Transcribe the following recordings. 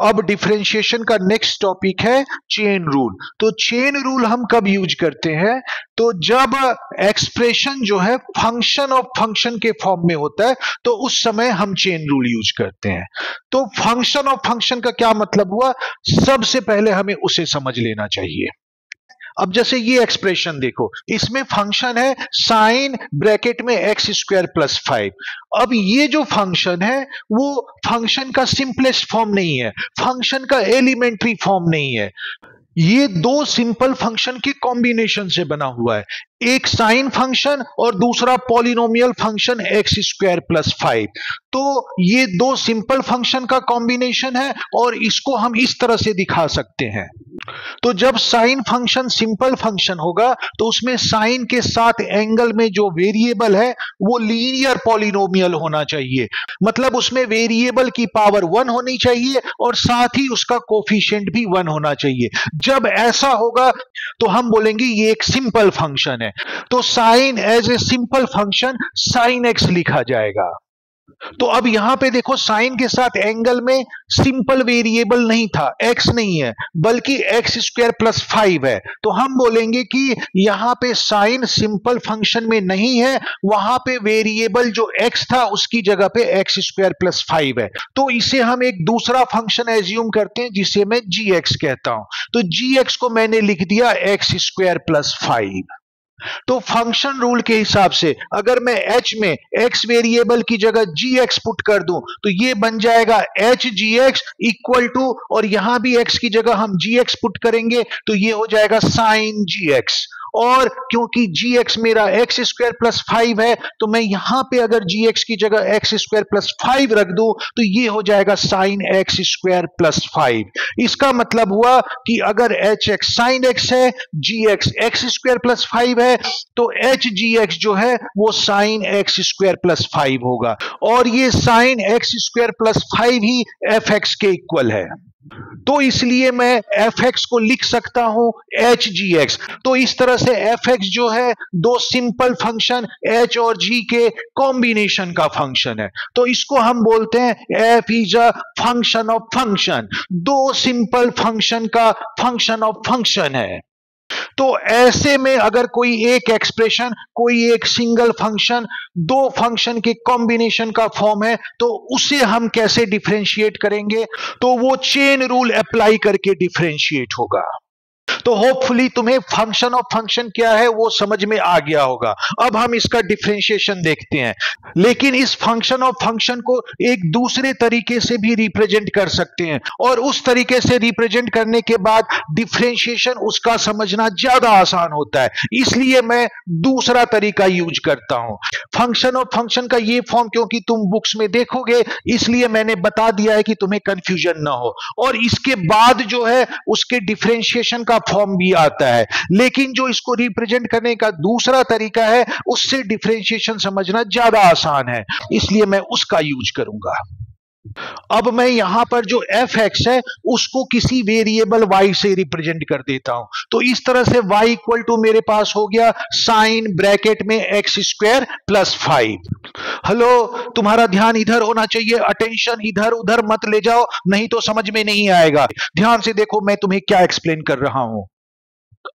अब डिफरेंशिएशन का next topic है चेन रूल। तो चेन रूल हम कब यूज करते हैं? तो जब एक्सप्रेशन जो है फंक्शन ऑफ फंक्शन के फॉर्म में होता है तो उस समय हम चेन रूल यूज करते हैं। तो फंक्शन ऑफ फंक्शन का क्या मतलब हुआ, सबसे पहले हमें उसे समझ लेना चाहिए। अब जैसे ये एक्सप्रेशन देखो, इसमें फंक्शन है साइन ब्रैकेट में एक्स स्क्वायर प्लस 5। अब ये जो फंक्शन है वो फंक्शन का सिंपलेस्ट फॉर्म नहीं है, फंक्शन का एलिमेंट्री फॉर्म नहीं है, ये दो सिंपल फंक्शन के कॉम्बिनेशन से बना हुआ है, एक साइन फंक्शन और दूसरा polynomial function x square plus 5। तो ये दो सिंपल फंक्शन का कॉम्बिनेशन है और इसको हम इस तरह से दिखा सकते हैं। तो जब साइन फंक्शन सिंपल फंक्शन होगा तो उसमें साइन के साथ एंगल में जो वेरिएबल है वो लीनियर पॉलिनोमियल होना चाहिए, मतलब उसमें वेरिएबल की पावर 1 होनी चाहिए और साथ ही उसका कोफिशिएंट भी 1 होना चाहिए। जब ऐसा होगा तो हम बोलेंगे ये एक सिंपल फंक्शन है। तो sine as a simple function sine x लिखा जाएगा। तो अब यहां पे देखो, साइन के साथ एंगल में सिंपल वेरिएबल नहीं था, एक्स नहीं है बल्कि एक्स स्क्वायर प्लस 5 है। तो हम बोलेंगे कि यहां पे साइन सिंपल फंक्शन में नहीं है, वहां पे वेरिएबल जो एक्स था उसकी जगह पे एक्स स्क्वायर प्लस 5 है। तो इसे हम एक दूसरा फंक्शन एज्यूम करते हैं जिसे मैं जी एक्स कहता हूं। तो जी एक्स को मैंने लिख दिया एक्स स्क्वायर प्लस 5। तो फंक्शन रूल के हिसाब से अगर मैं h में x वेरिएबल की जगह gx पुट कर दूं तो ये बन जाएगा h gx इक्वल टू, और यहां भी x की जगह हम gx पुट करेंगे तो ये हो जाएगा साइन gx। और क्योंकि gx मेरा x स्क्वायर प्लस 5 है तो मैं यहां पे अगर gx की जगह x स्क्वायर प्लस 5 रख दूं तो ये हो जाएगा साइन x स्क्वायर प्लस 5। इसका मतलब हुआ कि अगर hx साइन x है, gx x स्क्वायर प्लस 5 है तो h gx जो है वो साइन x स्क्वायर प्लस 5 होगा, और ये साइन x स्क्वायर प्लस 5 ही fx के इक्वल है। तो इसलिए मैं fx को लिख सकता हूं h gx। तो इस तरह से fx जो है दो सिंपल फंक्शन h और g के कॉम्बिनेशन का फंक्शन है। तो इसको हम बोलते हैं f is a function of function, दो सिंपल फंक्शन का फंक्शन ऑफ फंक्शन है। तो ऐसे में अगर कोई एक एक्सप्रेशन, कोई एक सिंगल फंक्शन दो फंक्शन के कॉम्बिनेशन का फॉर्म है तो उसे हम कैसे डिफरेंशिएट करेंगे? तो वो चेन रूल अप्लाई करके डिफरेंशिएट होगा। तो होपफुली तुम्हें फंक्शन ऑफ फंक्शन क्या है वो समझ में आ गया होगा। अब हम इसका डिफरेंशिएशन देखते हैं, लेकिन इस फंक्शन ऑफ फंक्शन को एक दूसरे तरीके से भी रिप्रेजेंट कर सकते हैं, और उस तरीके से रिप्रेजेंट करने के बाद डिफरेंशिएशन उसका समझना ज्यादा आसान होता है, इसलिए मैं दूसरा तरीका यूज करता हूं। फंक्शन ऑफ फंक्शन का ये फॉर्म क्योंकि तुम बुक्स में देखोगे इसलिए मैंने बता दिया है कि तुम्हें कंफ्यूजन ना हो, और इसके बाद जो है उसके डिफरेंशिएशन का फॉर्म भी आता है, लेकिन जो इसको रिप्रेजेंट करने का दूसरा तरीका है उससे डिफरेंशिएशन समझना ज्यादा आसान है, इसलिए मैं उसका यूज करूंगा। अब मैं यहां पर जो fx है उसको किसी वेरिएबल y से रिप्रेजेंट कर देता हूं। तो इस तरह से y इक्वल टू मेरे पास हो गया साइन ब्रैकेट में एक्स स्क्वायर प्लस 5। हेलो, तुम्हारा ध्यान इधर होना चाहिए, अटेंशन इधर उधर मत ले जाओ नहीं तो समझ में नहीं आएगा। ध्यान से देखो मैं तुम्हें क्या एक्सप्लेन कर रहा हूं।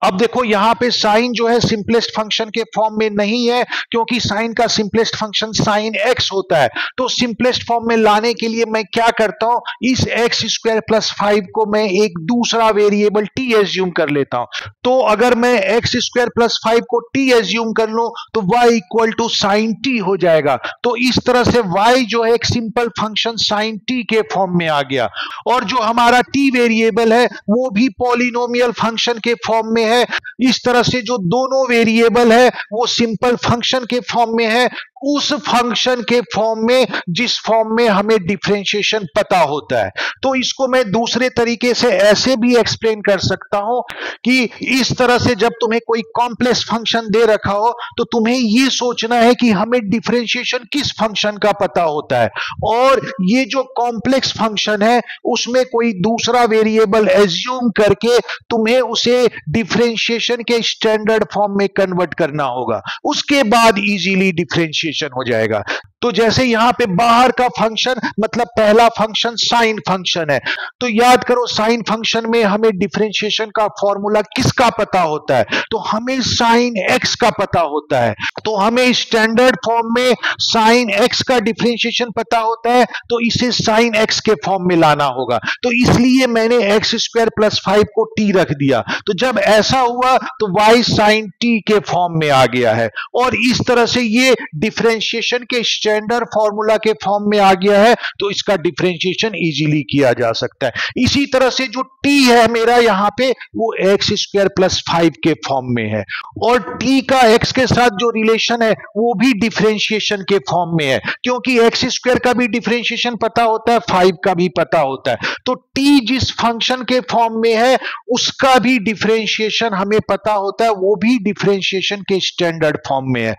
अब देखो यहां पे साइन जो है सिंपलेस्ट फंक्शन के फॉर्म में नहीं है, क्योंकि साइन का सिंपलेस्ट फंक्शन साइन एक्स होता है। तो सिंपलेस्ट फॉर्म में लाने के लिए मैं क्या करता हूं, इस एक्स स्क्वायर प्लस 5 को मैं एक दूसरा वेरिएबल टी एज्यूम कर लेता हूं। तो अगर मैं एक्स स्क्वायर प्लस 5 को टी एज्यूम कर लूं तो y equal to sine t हो जाएगा। तो इस तरह से y जो है एक सिंपल फंक्शन साइन टी के फॉर्म में आ गया, और जो हमारा t वेरिएबल है वो भी पॉलिनोमियल फंक्शन के फॉर्म में है। इस तरह से जो दोनों वेरिएबल है वो सिंपल फंक्शन के फॉर्म में है, उस फंक्शन के फॉर्म में जिस फॉर्म में हमें डिफरेंशिएशन पता होता है। तो इसको मैं दूसरे तरीके से ऐसे भी एक्सप्लेन कर सकता हूं कि इस तरह से जब तुम्हें कोई कॉम्प्लेक्स फंक्शन दे रखा हो तो तुम्हें यह सोचना है कि हमें डिफरेंशिएशन किस फंक्शन का पता होता है, और ये जो कॉम्प्लेक्स फंक्शन है उसमें कोई दूसरा वेरिएबल एज्यूम करके तुम्हें उसे डिफरेंशिएशन के स्टैंडर्ड फॉर्म में कन्वर्ट करना होगा, उसके बाद इजीली डिफरेंशिएशन हो जाएगा। तो जैसे यहां पे बाहर का फंक्शन मतलब पहला फंक्शन साइन फंक्शन है, तो याद करो साइन फंक्शन में हमें डिफरेंशिएशन का फॉर्मूला किसका पता होता है, तो हमें साइन एक्स का पता होता है। तो हमें स्टैंडर्ड फॉर्म में साइन एक्स का डिफरेंशिएशन पता होता है, तो इसे साइन एक्स के फॉर्म में लाना होगा। तो इसलिए मैंने एक्स स्क्वायर प्लस 5 को टी रख दिया। तो जब ऐसा हुआ तो वाई साइन टी के फॉर्म में आ गया है, और इस तरह से ये डिफरेंशिएशन के स्टैंडर्ड फॉर्मूला के फॉर्म में आ गया है, तो इसका डिफरेंशिएशन इजीली किया जा सकता है। इसी तरह से जो टी है मेरा यहां पे वो एक्स स्क्वायर प्लस 5 के फॉर्म में है, और टी का एक्स के साथ जो रिलेशन है वो भी डिफरेंशिएशन के फॉर्म में है, क्योंकि एक्स स्क्वायर का भी डिफरेंशिएशन पता होता है, 5 का भी पता होता है। तो टी जिस फंक्शन के फॉर्म में है उसका भी डिफरेंशिएशन हमें पता होता है, वो भी डिफरेंशिएशन के स्टैंडर्ड फॉर्म में है।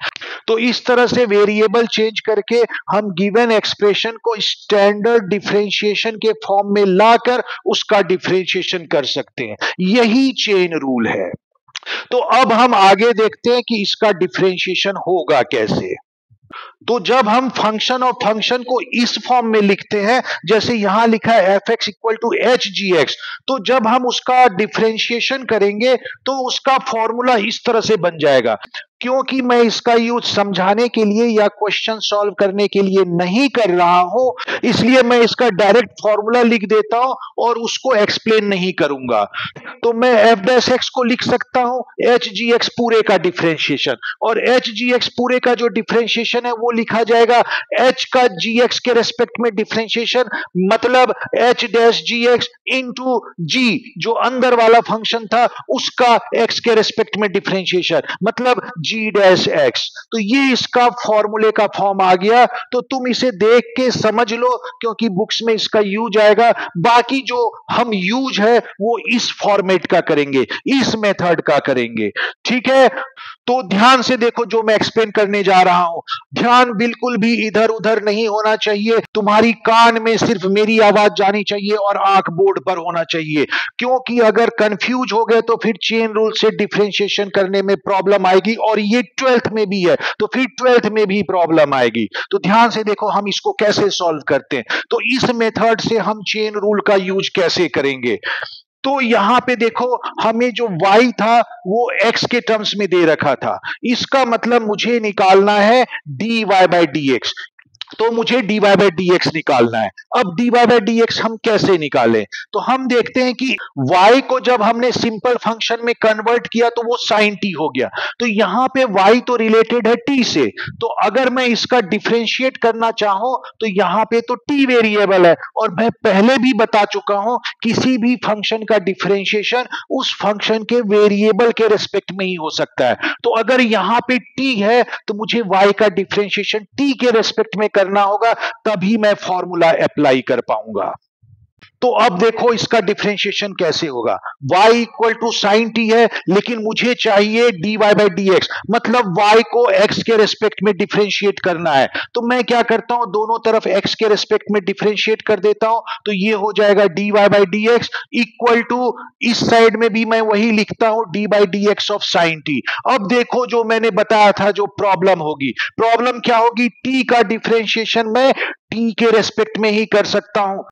तो इस तरह से वेरिएबल चेंज करके हम गिवन एक्सप्रेशन को स्टैंडर्ड डिफरेंशिएशन के फॉर्म में लाकर उसका डिफरेंशिएशन कर सकते हैं। यही चेन रूल है। तो अब हम आगे देखते हैं कि इसका डिफरेंशिएशन होगा कैसे। तो जब हम फंक्शन और फंक्शन को इस फॉर्म में लिखते हैं, जैसे यहां लिखा है f x equal to h g x, तो जब हम उसका डिफरेंशिएशन करेंगे तो उसका फॉर्मूला इस तरह से बन जाएगा। क्योंकि मैं इसका यूज समझाने के लिए या क्वेश्चन सॉल्व करने के लिए नहीं कर रहा हूं, इसलिए मैं इसका डायरेक्ट फॉर्मूला लिख देता हूं और उसको एक्सप्लेन नहीं करूंगा। तो मैं एफ डैश एक्स को लिख सकता हूं एच जी एक्स पूरे का डिफरेंशिएशन, और एच जी एक्स पूरे का जो डिफरेंशिएशन है वो लिखा जाएगा एच का जी एक्स के रेस्पेक्ट में डिफरेंशिएशन, मतलब एच डैश जी एक्स इंटू जी जो अंदर वाला फंक्शन था उसका एक्स के रेस्पेक्ट में डिफरेंशिएशन, मतलब जी डैश एक्स। तो ये इसका फॉर्मूले का फॉर्म आ गया। तो तुम इसे देख के समझ लो, क्योंकि बुक्स में इसका यूज आएगा। बाकी जो हम यूज है वो इस फॉर्मेट का करेंगे, इस मेथड का करेंगे, ठीक है। तो ध्यान से देखो जो मैं एक्सप्लेन करने जा रहा हूं, ध्यान बिल्कुल भी इधर उधर नहीं होना चाहिए। तुम्हारी कान में सिर्फ मेरी आवाज जानी चाहिए और आंख बोर्ड पर होना चाहिए, क्योंकि अगर कंफ्यूज हो गए तो फिर चेन रूल से डिफरेंशिएशन करने में प्रॉब्लम आएगी, और ये 12th में भी है तो फिर 12th में भी प्रॉब्लम आएगी। तो ध्यान से देखो हम इसको कैसे सॉल्व करते हैं। तो इस मेथड से हम चेन रूल का यूज कैसे करेंगे। तो यहां पे देखो हमें जो y था वो x के टर्म्स में दे रखा था, इसका मतलब मुझे निकालना है dy बाई डी एक्स। तो मुझे dy बाई डी एक्स निकालना है। अब dy बाई डी एक्स हम कैसे निकालें, तो हम देखते हैं कि y को जब हमने सिंपल फंक्शन में कन्वर्ट किया तो वो sin t हो गया। तो यहां पे y तो रिलेटेड है t से, तो अगर मैं इसका डिफरेंशिएट करना चाहूं तो यहां पे तो t वेरिएबल है, और मैं पहले भी बता चुका हूं किसी भी फंक्शन का डिफरेंशिएशन उस फंक्शन के वेरिएबल के रेस्पेक्ट में ही हो सकता है। तो अगर यहां पे t है तो मुझे y का डिफरेंशिएशन t के रेस्पेक्ट में करना होगा, तभी मैं फॉर्मूला अप्लाई कर पाऊंगा। तो अब देखो इसका डिफरेंशिएशन कैसे होगा। y equal to sine t है, लेकिन मुझे चाहिए dy बाई डी एक्स, मतलब y को x के रेस्पेक्ट में डिफरेंशिएट करना है। तो मैं क्या करता हूं, दोनों तरफ x के रेस्पेक्ट में डिफरेंशिएट कर देता हूं। तो ये हो जाएगा dy by d x equal to, इस साइड में भी मैं वही लिखता हूं dy by d x of sine t. अब देखो जो मैंने बताया था जो प्रॉब्लम होगी, प्रॉब्लम क्या होगी, t का डिफरेंशिएशन मैं t के रेस्पेक्ट में ही कर सकता हूं।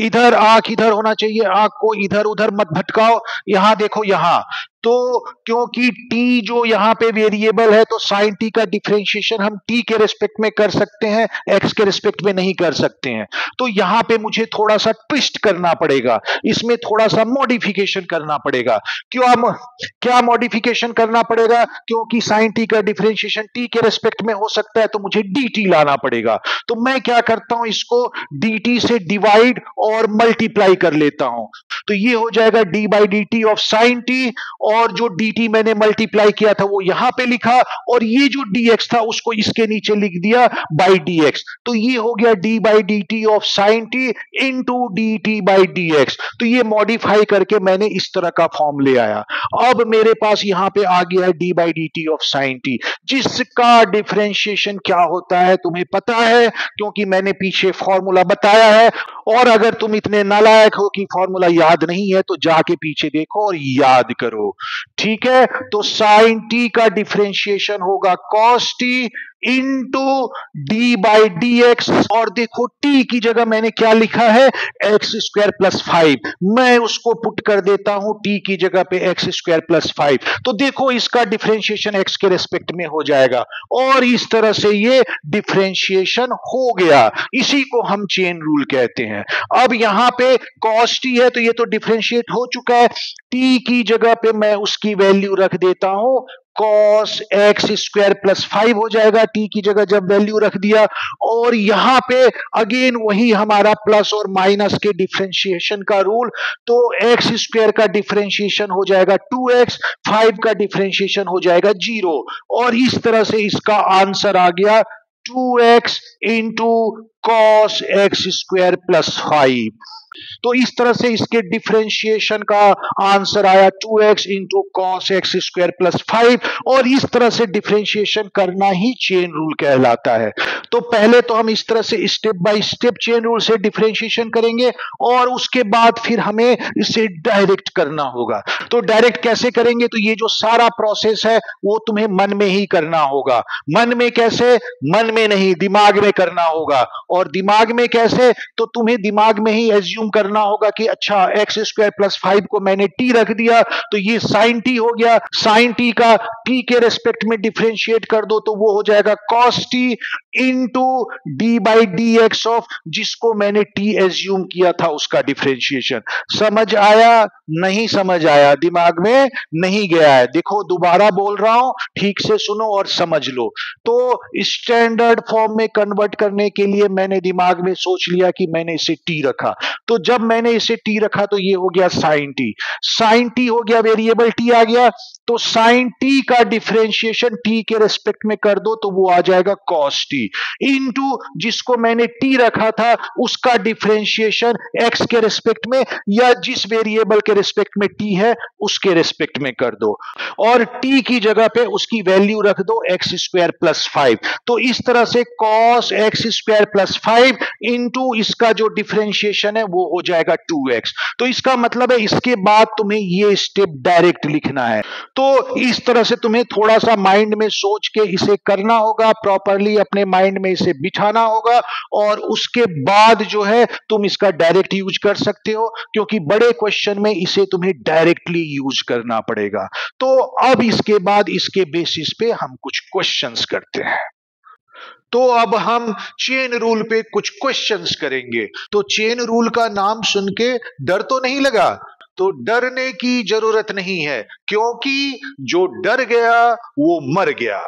इधर आंख इधर होना चाहिए, आंख को इधर उधर मत भटकाओ। यहां देखो यहां, तो क्योंकि t जो यहां पे वेरिएबल है तो sin t का डिफरेंशिएशन हम t के रेस्पेक्ट में कर सकते हैं, x के रेस्पेक्ट में नहीं कर सकते हैं। तो यहां पे मुझे थोड़ा सा ट्विस्ट करना पड़ेगा, इसमें थोड़ा सा मॉडिफिकेशन करना पड़ेगा। क्या मॉडिफिकेशन करना पड़ेगा, क्योंकि sin t का डिफरेंशिएशन t के रेस्पेक्ट में हो सकता है तो मुझे dt लाना पड़ेगा। तो मैं क्या करता हूं, इसको dt से डिवाइड और मल्टीप्लाई कर लेता हूं। तो ये हो जाएगा d by D T of sine T, और जो dt मैंने मल्टीप्लाई किया था वो यहां पे लिखा, और ये जो dx था उसको इसके नीचे लिख दिया बाई dx। तो ये हो गया d by D T of sine T into D T by d x. तो ये मॉडिफाई करके मैंने इस तरह का फॉर्म ले आया। अब मेरे पास यहां पे आ गया है d by D T of sine T, जिसका डिफरेंशिएशन क्या होता है तुम्हें पता है, क्योंकि मैंने पीछे फॉर्मूला बताया है। और अगर तुम इतने नालायक हो कि फॉर्मूला याद नहीं है तो जाके पीछे देखो और याद करो, ठीक है। तो साइन टी का डिफरेंशिएशन होगा cos T into d by d x, और देखो टी की जगह मैंने क्या लिखा है, एक्स स्क्वायर प्लस 5, मैं उसको पुट कर देता हूं टी की जगह पे एक्स स्क्वायर प्लस 5, तो देखो इसका डिफरेंशिएशन एक्स के रेस्पेक्ट में हो जाएगा, और इस तरह से ये डिफरेंशिएशन हो गया। इसी को हम चेन रूल कहते हैं। अब यहां पे कॉस टी है तो ये तो डिफरेंशिएट हो चुका है, टी की जगह पे मैं उसकी वैल्यू रख देता हूं कॉस एक्स स्क्वायर प्लस 5 हो जाएगा, टी की जगह जब वैल्यू रख दिया, और यहां पे अगेन वही हमारा प्लस और माइनस के डिफरेंशिएशन का रूल, तो एक्स स्क्वायर का डिफरेंशिएशन हो जाएगा 2x, 5 का डिफरेंशिएशन हो जाएगा 0, और इस तरह से इसका आंसर आ गया 2x into cos x square plus 5। तो इस तरह से इसके डिफरेंशिएशन का आंसर आया 2x into cos x square plus 5, और इस तरह से डिफरेंशिएशन करना ही चेन रूल कहलाता है। तो पहले तो हम इस तरह से step by step chain rule से डिफरेंशिएशन करेंगे, और उसके बाद फिर हमें इसे डायरेक्ट करना होगा। तो डायरेक्ट कैसे करेंगे, तो ये जो सारा प्रोसेस है वो तुम्हें मन में ही करना होगा। मन में कैसे, मन में नहीं, दिमाग में करना होगा। और दिमाग में कैसे, तो तुम्हें दिमाग में ही एज्यूम करना होगा कि अच्छा एक्स स्क्वायर प्लस 5 को मैंने टी रख दिया तो ये साइन टी हो गया, साइन टी का टी के रेस्पेक्ट में डिफरेंशिएट कर दो तो वो हो जाएगा cos T into d by d x of जिसको मैंने टी एज्यूम किया था उसका डिफरेंशिएशन। समझ आया, नहीं समझ आया, दिमाग में नहीं गया है, देखो दोबारा बोल रहा हूं, ठीक से सुनो और समझ लो। तो स्टैंडर्ड फॉर्म में कन्वर्ट करने के लिए मैंने दिमाग में सोच लिया कि मैंने इसे टी रखा, तो जब मैंने इसे टी रखा तो ये हो गया साइन टी, साइन टी हो गया, वेरिएबल टी आ गया, तो साइन टी का डिफरेंशिएशन टी के रेस्पेक्ट में कर दो तो वो आ जाएगा कॉस टी इनटू जिसको मैंने टी रखा था उसका डिफरेंशिएशन एक्स के रेस्पेक्ट में या जिस वेरिएबल के रेस्पेक्ट में टी है उसके रेस्पेक्ट में कर दो, और टी की जगह पे उसकी वैल्यू रख दो एक्स स्क्वायर प्लस 5। तो इस तरह से cos x square plus 5 into इसका जो डिफरेंशिएशन है वो हो जाएगा 2x। तो इसका मतलब है इसके बाद तुम्हें ये स्टेप डायरेक्ट लिखना है। तो इस तरह से तुम्हें थोड़ा सा माइंड में सोच के इसे करना होगा, प्रॉपरली अपने माइंड में इसे बिठाना होगा, और उसके बाद जो है तुम इसका डायरेक्ट यूज कर सकते हो, क्योंकि बड़े क्वेश्चन में इसे तुम्हें डायरेक्टली यूज करना पड़ेगा। तो अब इसके बाद इसके बेसिस पे हम कुछ क्वेश्चंस करते हैं। तो अब हम चेन रूल पे कुछ क्वेश्चंस करेंगे। तो चेन रूल का नाम सुन के डर तो नहीं लगा? तो डरने की जरूरत नहीं है, क्योंकि जो डर गया वो मर गया।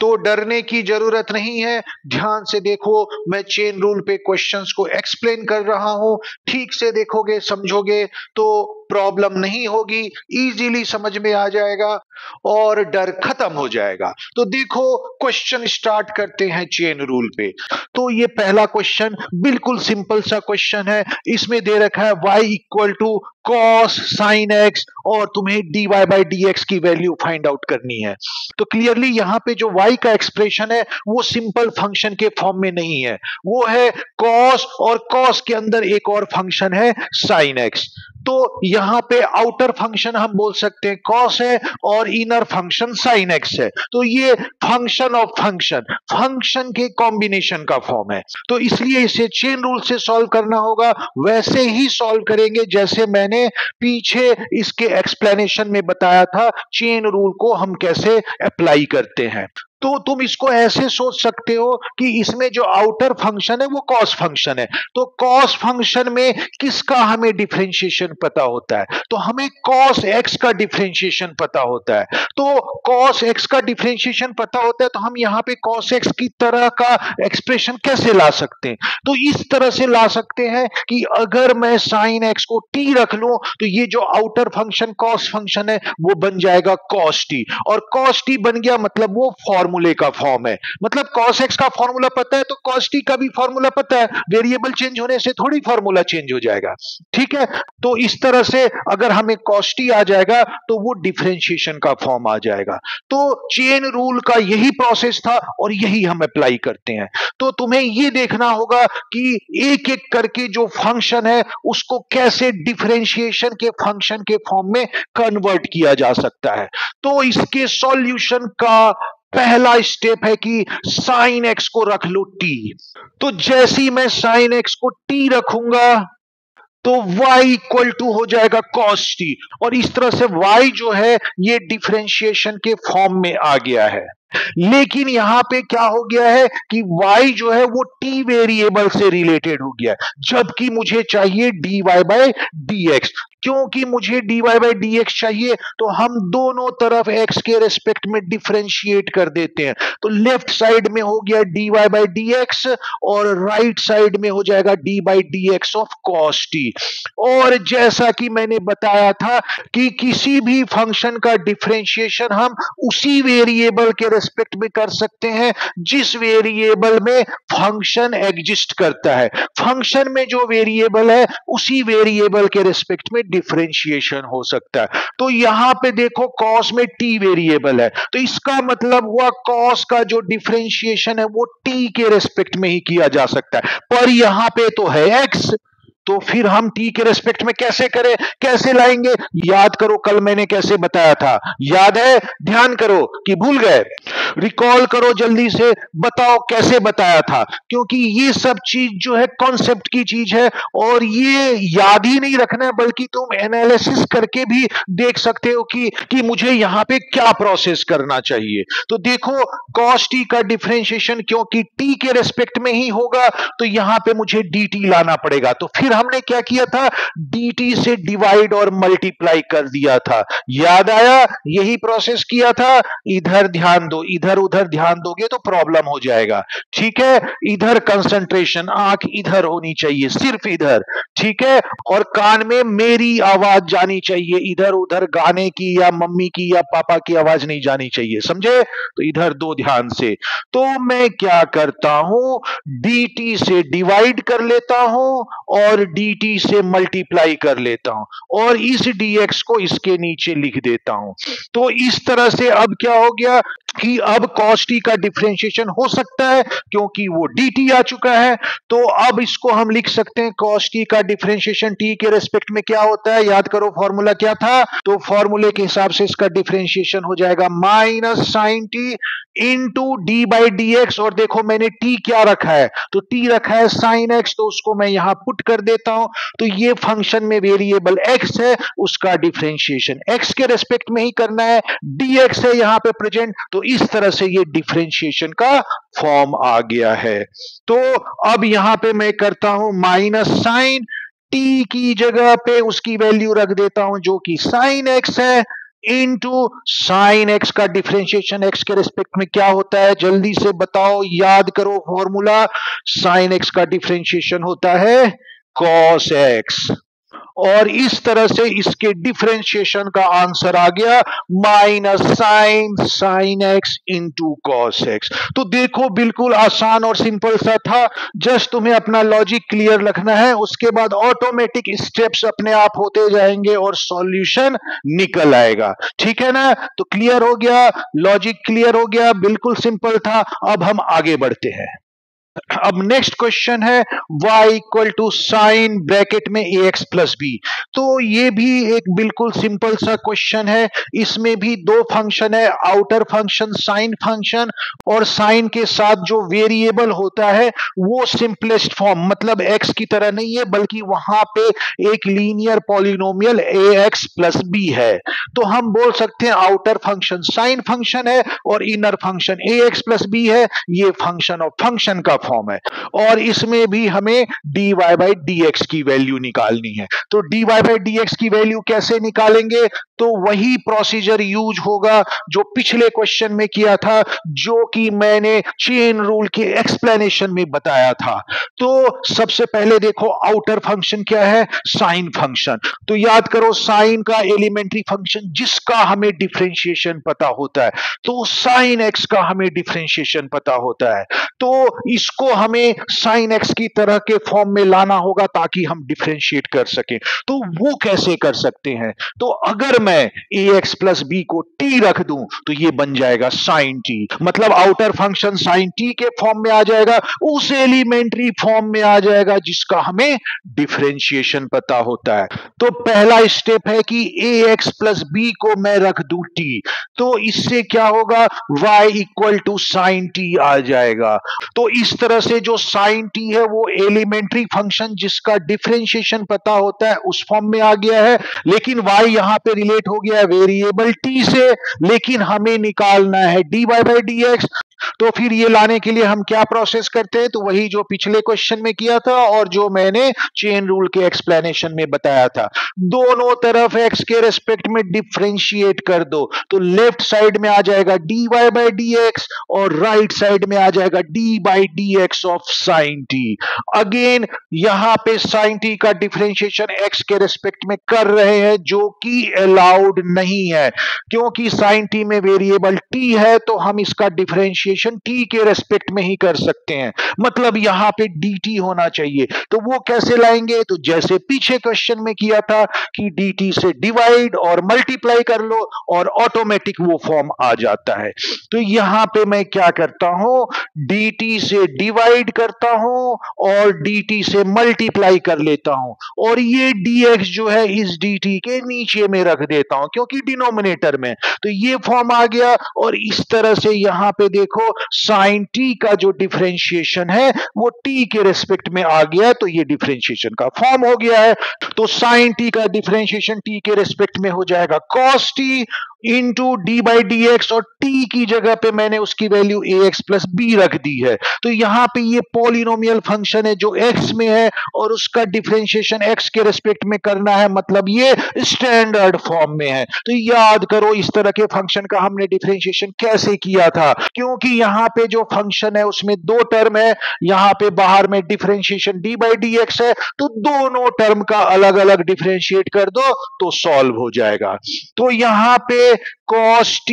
तो डरने की जरूरत नहीं है। ध्यान से देखो, मैं चेन रूल पे क्वेश्चंस को एक्सप्लेन कर रहा हूं, ठीक से देखोगे समझोगे तो प्रॉब्लम नहीं होगी, इजीली समझ में आ जाएगा और डर खत्म हो जाएगा। तो देखो क्वेश्चन स्टार्ट करते हैं चेन रूल पे। तो ये पहला क्वेश्चन बिल्कुल सिंपल सा क्वेश्चन है, इसमें दे रखा है y equal to cos sine x और तुम्हें dy बाई डी एक्स की वैल्यू फाइंड आउट करनी है। तो क्लियरली यहां पे जो y का एक्सप्रेशन है वो सिंपल फंक्शन के फॉर्म में नहीं है, वो है कॉस और कॉस के अंदर एक और फंक्शन है साइन एक्स। तो यहां पे आउटर फंक्शन हम बोल सकते हैं कॉस है और इनर फंक्शन साइन एक्स है। तो ये फंक्शन ऑफ फंक्शन, फंक्शन के कॉम्बिनेशन का फॉर्म है। तो इसलिए इसे चेन रूल से सॉल्व करना होगा, वैसे ही सॉल्व करेंगे जैसे मैंने पीछे इसके एक्सप्लेनेशन में बताया था चेन रूल को हम कैसे अप्लाई करते हैं। तो तुम इसको ऐसे सोच सकते हो कि इसमें जो आउटर फंक्शन है वो कॉस फंक्शन है, तो कॉस फंक्शन में किसका हमें डिफरेंशिएशन पता होता है, तो हमें कॉस एक्स का डिफरेंशिएशन पता होता है। तो कॉस एक्स का डिफरेंशिएशन पता होता है तो हम यहाँ पे कॉस एक्स की तरह का एक्सप्रेशन कैसे ला सकते हैं, तो इस तरह से ला सकते हैं कि अगर मैं साइन एक्स को टी रख लूं तो ये जो आउटर फंक्शन कॉस फंक्शन है वो बन जाएगा कॉस टी, और कॉस टी बन गया मतलब वो फॉर्मूले का फॉर्म है। मतलब cos x का फॉर्मूला पता है तो cos t का भी फॉर्मूला पता है, वेरिएबल चेंज होने से थोड़ी फॉर्मूला चेंज हो जाएगा, ठीक है। तो इस तरह से अगर हमें cos t आ जाएगा तो वो डिफरेंशिएशन का फॉर्म आ जाएगा। तो चेन रूल का यही प्रोसेस था और यही हम अप्लाई करते हैं। तो तुम्हें ये देखना होगा कि एक एक करके जो फंक्शन है उसको कैसे डिफरेंशिएशन के फंक्शन के फॉर्म में कन्वर्ट किया जा सकता है। तो इसके सॉल्यूशन का पहला स्टेप है कि साइन एक्स को रख लो टी। तो जैसे ही मैं साइन एक्स को टी रखूंगा तो y इक्वल टू हो जाएगा cos t, और इस तरह से y जो है ये डिफरेंशिएशन के फॉर्म में आ गया है। लेकिन यहां पे क्या हो गया है कि y जो है वो t वेरिएबल से रिलेटेड हो गया है, जबकि मुझे चाहिए dy बाय dx। क्योंकि मुझे dy बाय dx चाहिए तो हम दोनों तरफ x के रेस्पेक्ट में डिफरेंशिएट कर देते हैं। तो लेफ्ट साइड में हो गया dy बाय dx और राइट साइड में हो जाएगा d by dx of cos t। और जैसा कि मैंने बताया था कि किसी भी फंक्शन का डिफरेंशिएशन हम उसी वेरिएबल के रेस्पेक्ट में कर सकते हैं जिस वेरिएबल में फंक्शन एग्जिस्ट करता है। फंक्शन में जो वेरिएबल है उसी वेरिएबल के रेस्पेक्ट में डिफरेंशिएशन हो सकता है। तो यहां पे देखो cos में t वेरिएबल है, तो इसका मतलब हुआ cos का जो डिफरेंशिएशन है वो t के रेस्पेक्ट में ही किया जा सकता है, पर यहां पे तो है x, तो फिर हम t के रेस्पेक्ट में कैसे करें, कैसे लाएंगे? याद करो कल मैंने कैसे बताया था, याद है? ध्यान करो कि भूल गए? रिकॉल करो जल्दी से, बताओ कैसे बताया था, क्योंकि ये सब चीज जो है कॉन्सेप्ट की चीज है और ये याद ही नहीं रखना है बल्कि तुम एनालिसिस करके भी देख सकते हो कि मुझे यहां पे क्या प्रोसेस करना चाहिए। तो देखो cos t का डिफरेंशिएशन क्योंकि t के रेस्पेक्ट में ही होगा तो यहां पे मुझे dt लाना पड़ेगा। तो फिर हमने क्या किया था, dt से डिवाइड और मल्टीप्लाई कर दिया था, याद आया? यही प्रोसेस किया था। इधर ध्यान दो, इधर उधर ध्यान दोगे तो प्रॉब्लम हो जाएगा, ठीक है? इधर कंसंट्रेशन, आंख इधर होनी चाहिए, सिर्फ इधर, ठीक है? और कान में मेरी आवाज जानी चाहिए, इधर उधर गाने की या मम्मी की या पापा की आवाज नहीं जानी चाहिए, समझे? तो इधर दो ध्यान से। तो मैं क्या करता हूं, dt से डिवाइड कर लेता हूं और dt से मल्टीप्लाई कर लेता हूं और इस dx को इसके नीचे लिख देता हूं। तो इस तरह से अब क्या हो गया कि अब cos t का डिफरेंशिएशन हो सकता है क्योंकि वो dt आ चुका है। तो अब इसको हम लिख सकते हैं cos t का डिफरेंशिएशन t के रेस्पेक्ट में क्या होता है, याद करो फॉर्मूला क्या था? तो फॉर्मूले के हिसाब से इसका डिफरेंशिएशन हो जाएगा minus sine t into d by d x, और देखो मैंने t क्या रखा है, तो t रखा है साइन x, तो उसको मैं यहां पुट कर देता हूं। तो ये फंक्शन में वेरिएबल x है, उसका डिफरेंशिएशन x के रेस्पेक्ट में ही करना है, dx है यहां पे प्रेजेंट, तो इस तरह से ये डिफरेंशिएशन का फॉर्म आ गया है। तो अब यहां पे मैं करता हूं माइनस साइन, t की जगह पे उसकी वैल्यू रख देता हूं जो कि साइन x है, इनटू साइन एक्स का डिफरेंशिएशन एक्स के रिस्पेक्ट में क्या होता है, जल्दी से बताओ, याद करो फॉर्मूला। साइन एक्स का डिफरेंशिएशन होता है कॉस एक्स, और इस तरह से इसके डिफरेंशिएशन का आंसर आ गया minus sine x into cos x. तो देखो बिल्कुल आसान और सिंपल सा था, जस्ट तुम्हें अपना लॉजिक क्लियर रखना है, उसके बाद ऑटोमेटिक स्टेप्स अपने आप होते जाएंगे और सॉल्यूशन निकल आएगा, ठीक है ना? तो क्लियर हो गया, लॉजिक क्लियर हो गया, बिल्कुल सिंपल था। अब हम आगे बढ़ते हैं। अब नेक्स्ट क्वेश्चन है y equal to sine bracket में ax प्लस बी। तो ये भी एक बिल्कुल सिंपल सा क्वेश्चन है, इसमें भी दो फंक्शन है, आउटर फंक्शन साइन फंक्शन, और साइन के साथ जो वेरिएबल होता है वो सिंपलेस्ट फॉर्म, मतलब x की तरह नहीं है बल्कि वहां पे एक linear polynomial ax plus b है। तो हम बोल सकते हैं आउटर फंक्शन साइन फंक्शन है और inner function ax plus b है, ये फंक्शन ऑफ फंक्शन का फॉर्म है, और इसमें भी हमें dy बाई dx की वैल्यू निकालनी है। तो dy बाई dx की वैल्यू कैसे निकालेंगे, तो वही प्रोसीजर यूज होगा जो पिछले क्वेश्चन में किया था, जो कि मैंने चेन रूल के एक्सप्लेनेशन में बताया था। तो सबसे पहले देखो आउटर फंक्शन क्या है, साइन फंक्शन। तो याद करो साइन का एलिमेंट्री फंक्शन जिसका हमें डिफरेंशिएशन पता होता है, तो साइन एक्स का हमें डिफरेंशिएशन पता होता है। तो इस उसको हमें साइन एक्स की तरह के फॉर्म में लाना होगा ताकि हम डिफरेंशिएट कर सकें। तो वो कैसे कर सकते हैं? तो अगर मैं ए एक्स प्लस बी को टी रख दूं तो ये बन जाएगा साइन टी, मतलब आउटर फंक्शन साइन टी के फॉर्म में आ जाएगा, उस एलिमेंट्री फॉर्म में आ जाएगा जिसका हमें डिफरेंशिएशन पता होता है। तो पहला स्टेप है कि ए एक्स प्लस बी को मैं रख दूं टी, तो इससे क्या होगा, y equal to sine t आ जाएगा। तो इस तरह से जो साइन टी है वो एलिमेंट्री फंक्शन जिसका डिफरेंशिएशन पता होता है उस फॉर्म में आ गया है, लेकिन y यहां पे रिलेट हो गया है वेरिएबल t से, लेकिन हमें निकालना है dy बाई डी एक्स। तो फिर ये लाने के लिए हम क्या प्रोसेस करते हैं, तो वही जो पिछले क्वेश्चन में किया था और जो मैंने चेन रूल के एक्सप्लेनेशन में बताया था, दोनों तरफ x के रेस्पेक्ट में डिफरेंशिएट कर दो, तो लेफ्ट साइड में आ जाएगा dy बाई डी एक्स और राइट साइड में आ जाएगा d by d x of sine T. Again यहां पे साइन टी का डिफरेंशिएशन x के रेस्पेक्ट में कर रहे हैं जो कि अलाउड नहीं है, क्योंकि साइन टी में वेरिएबल t है तो हम इसका डिफरेंशिएशन t के रेस्पेक्ट में ही कर सकते हैं, मतलब यहां पे dt होना चाहिए। तो वो कैसे लाएंगे, तो जैसे पीछे क्वेश्चन में किया था कि dt से डिवाइड और मल्टीप्लाई कर लो और ऑटोमेटिक वो फॉर्म आ जाता है। तो यहां पे मैं क्या करता हूं, dt से डिवाइड करता हूं और dt से मल्टीप्लाई कर लेता हूं और ये dx जो है इस dt के नीचे में रख देता हूं क्योंकि डिनोमिनेटर में, तो ये फॉर्म आ गया। और इस तरह से यहां पे देखो साइन t का जो डिफरेंशिएशन है वो t के रेस्पेक्ट में आ गया, तो ये डिफरेंशिएशन का फॉर्म हो गया है। तो साइन t का डिफरेंशिएशन t के रेस्पेक्ट में हो जाएगा cos t into d by d x, और t की जगह पे मैंने उसकी वैल्यू ए एक्स प्लस बी रख दी है। तो यहां पे ये पॉलिनोमियल फंक्शन है जो x में है और उसका डिफरेंशिएशन x के रेस्पेक्ट में करना है, मतलब ये स्टैंडर्ड फॉर्म में है। तो याद करो इस तरह के फंक्शन का हमने डिफरेंशिएशन कैसे किया था, क्योंकि यहां पे जो फंक्शन है उसमें दो टर्म है, यहां पे बाहर में differentiation D by d x है, तो दोनों टर्म का अलग अलग डिफरेंशिएट कर दो तो सॉल्व हो जाएगा। तो यहां पे cos t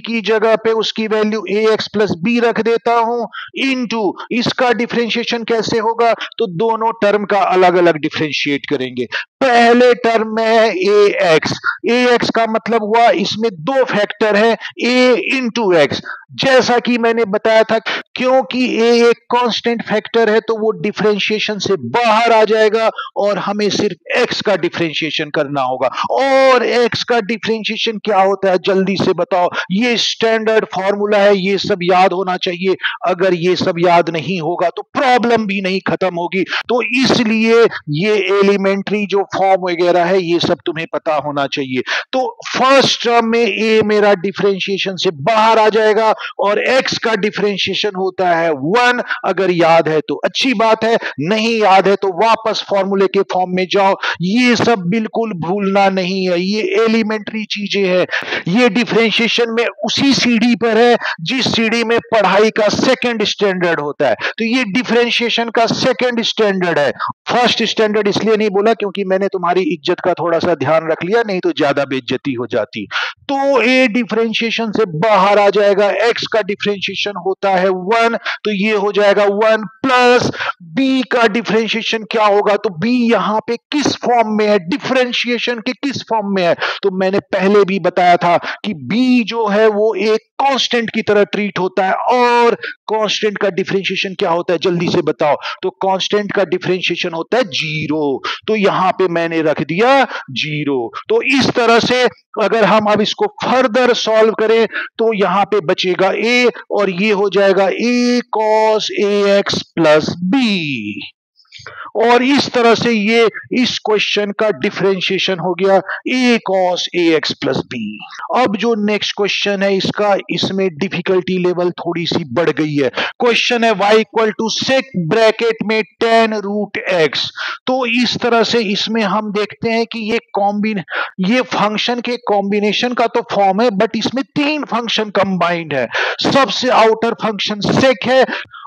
की जगह पे उसकी वैल्यू ए एक्स प्लस बी रख देता हूं, इनटू इसका डिफरेंशिएशन कैसे होगा, तो दोनों टर्म का अलग अलग डिफरेंशिएट करेंगे। पहले टर्म में है ए एक्स का मतलब हुआ इसमें दो फैक्टर है a इंटू एक्स, जैसा कि मैंने बताया था क्योंकि a एक कांस्टेंट फैक्टर है तो वो डिफरेंशिएशन से बाहर आ जाएगा और हमें सिर्फ x का डिफरेंशिएशन करना होगा। और x का डिफरेंशिएशन क्या होता है जल्दी से बताओ, ये स्टैंडर्ड फॉर्मूला है, ये सब याद होना चाहिए। अगर ये सब याद नहीं होगा तो प्रॉब्लम भी नहीं खत्म होगी, तो इसलिए ये एलिमेंट्री जो फॉर्म वगैरह है ये सब तुम्हें पता होना चाहिए। तो फर्स्ट टर्म में a मेरा डिफरेंशिएशन से बाहर आ जाएगा और x का डिफरेंशिएशन होता है 1। अगर याद है तो अच्छी बात है, नहीं याद है तो वापस फॉर्मूले के फॉर्म में जाओ, ये सब बिल्कुल भूलना नहीं है, ये एलिमेंट्री चीजें हैं। ये डिफरेंशिएशन में उसी सीढ़ी पर है जिस सीढ़ी में पढ़ाई का सेकंड स्टैंडर्ड होता है, तो ये डिफरेंशिएशन का सेकंड स्टैंडर्ड है। फर्स्ट स्टैंडर्ड इसलिए नहीं बोला क्योंकि मैंने तुम्हारी इज्जत का थोड़ा सा ध्यान रख लिया, नहीं तो ज्यादा बेइज्जती हो जाती। तो ए डिफरेंशिएशन से बाहर आ जाएगा, एक्स का डिफरेंशिएशन होता है 1, तो ये हो जाएगा 1 प्लस बी का डिफरेंशिएशन क्या होगा, तो बी यहां पे किस फॉर्म में है, डिफरेंशिएशन के किस फॉर्म में है, तो मैंने पहले भी बताया था कि बी जो है वो एक कांस्टेंट की तरह ट्रीट होता है। और कांस्टेंट का डिफरेंशिएशन क्या होता है जल्दी से बताओ, तो कांस्टेंट का डिफरेंशिएशन होता है 0, तो यहां पे मैंने रख दिया 0। तो इस तरह से अगर हम अब इसको फर्दर सॉल्व करें तो यहां पे बचेगा a और ये हो जाएगा a cos ax plus b, और इस तरह से ये इस क्वेश्चन का डिफरेंशिएशन हो गया a cos ax plus b. अब जो नेक्स्ट क्वेश्चन है इसका, इसमें डिफिकल्टी लेवल थोड़ी सी बढ़ गई है। क्वेश्चन है y equal to sec bracket में tan रूट x, तो इस तरह से इसमें हम देखते हैं कि ये फंक्शन के कॉम्बिनेशन का तो फॉर्म है बट इसमें तीन फंक्शन कंबाइंड है। सबसे आउटर फंक्शन सेक है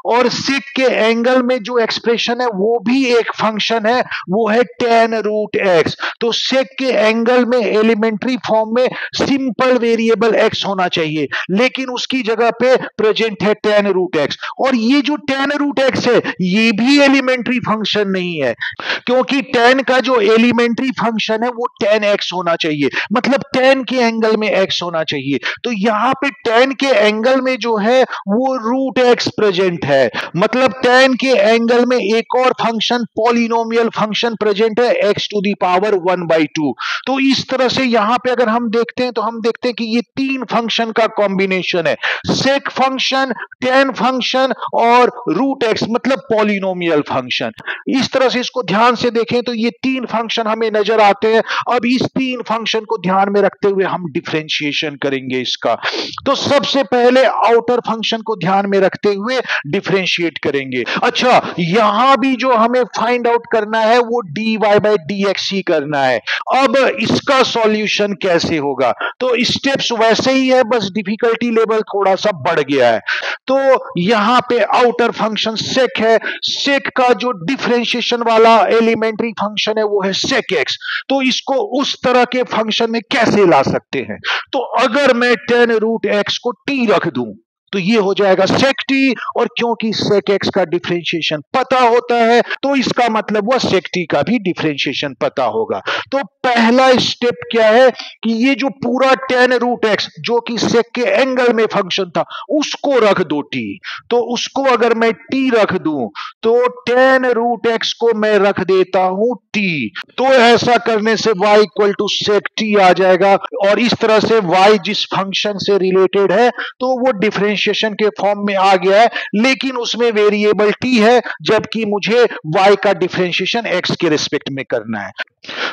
और सेक के एंगल में जो एक्सप्रेशन है वो भी एक फंक्शन है, वो है tan रूट एक्स। तो सेक के एंगल में एलिमेंट्री फॉर्म में सिंपल वेरिएबल x होना चाहिए, लेकिन उसकी जगह पे प्रेजेंट है tan रूट एक्स। और ये जो tan रूट एक्स है ये भी एलिमेंट्री फंक्शन नहीं है, क्योंकि tan का जो एलिमेंट्री फंक्शन है वो tan x होना चाहिए, मतलब tan के एंगल में x होना चाहिए। तो यहां पे tan के एंगल में जो है वो रूट x प्रेजेंट है, मतलब tan के एंगल में एक और फंक्शन पॉलिनोमियल फंक्शन प्रेजेंट है x टू दी पावर 1/2। तो इस तरह से यहां पे अगर हम देखते हैं तो हम देखते हैं कि ये तीन फंक्शन का कॉम्बिनेशन है, सेक फंक्शन, tan फंक्शन और रूट x मतलब पॉलिनोमियल फंक्शन। इस तरह से इसको ध्यान से देखें तो ये तीन फंक्शन हमें नजर आते हैं। अब इस तीन फंक्शन को ध्यान में रखते हुए हम डिफरेंशिएशन करेंगे इसका। तो सबसे पहले आउटर फंक्शन को ध्यान में रखते हुए डिफरेंशिएट करेंगे। अच्छा, यहां भी जो हमें फाइंड आउट करना है वो dy बाई dx ही करना है। अब इसका सॉल्यूशन कैसे होगा, तो स्टेप्स वैसे ही है, बस डिफिकल्टी लेवल थोड़ा सा बढ़ गया है। तो यहां पे आउटर फंक्शन सेक है, सेक का जो डिफरेंशिएशन वाला एलिमेंट्री फंक्शन है वो है सेक एक्स। तो इसको उस तरह के फंक्शन में कैसे ला सकते हैं, तो अगर मैं tan रूट एक्स को t रख दूं तो ये हो जाएगा sec t, और क्योंकि sec x का डिफरेंशिएशन पता होता है तो इसका मतलब वह sec t का भी डिफरेंशिएशन पता होगा। तो पहला स्टेप क्या है कि ये जो पूरा tan रूट x जो कि sec के एंगल में फंक्शन था उसको रख दो t। तो उसको अगर मैं t रख दूं तो tan रूट x को मैं रख देता हूं t। तो ऐसा करने से y equal to sec t आ जाएगा, और इस तरह से y जिस फंक्शन से रिलेटेड है तो वो डिफरेंशिएशन के फॉर्म में आ गया है, लेकिन उसमें वेरिएबल t है, जबकि मुझे y का डिफरेंशिएशन x के रिस्पेक्ट में करना है।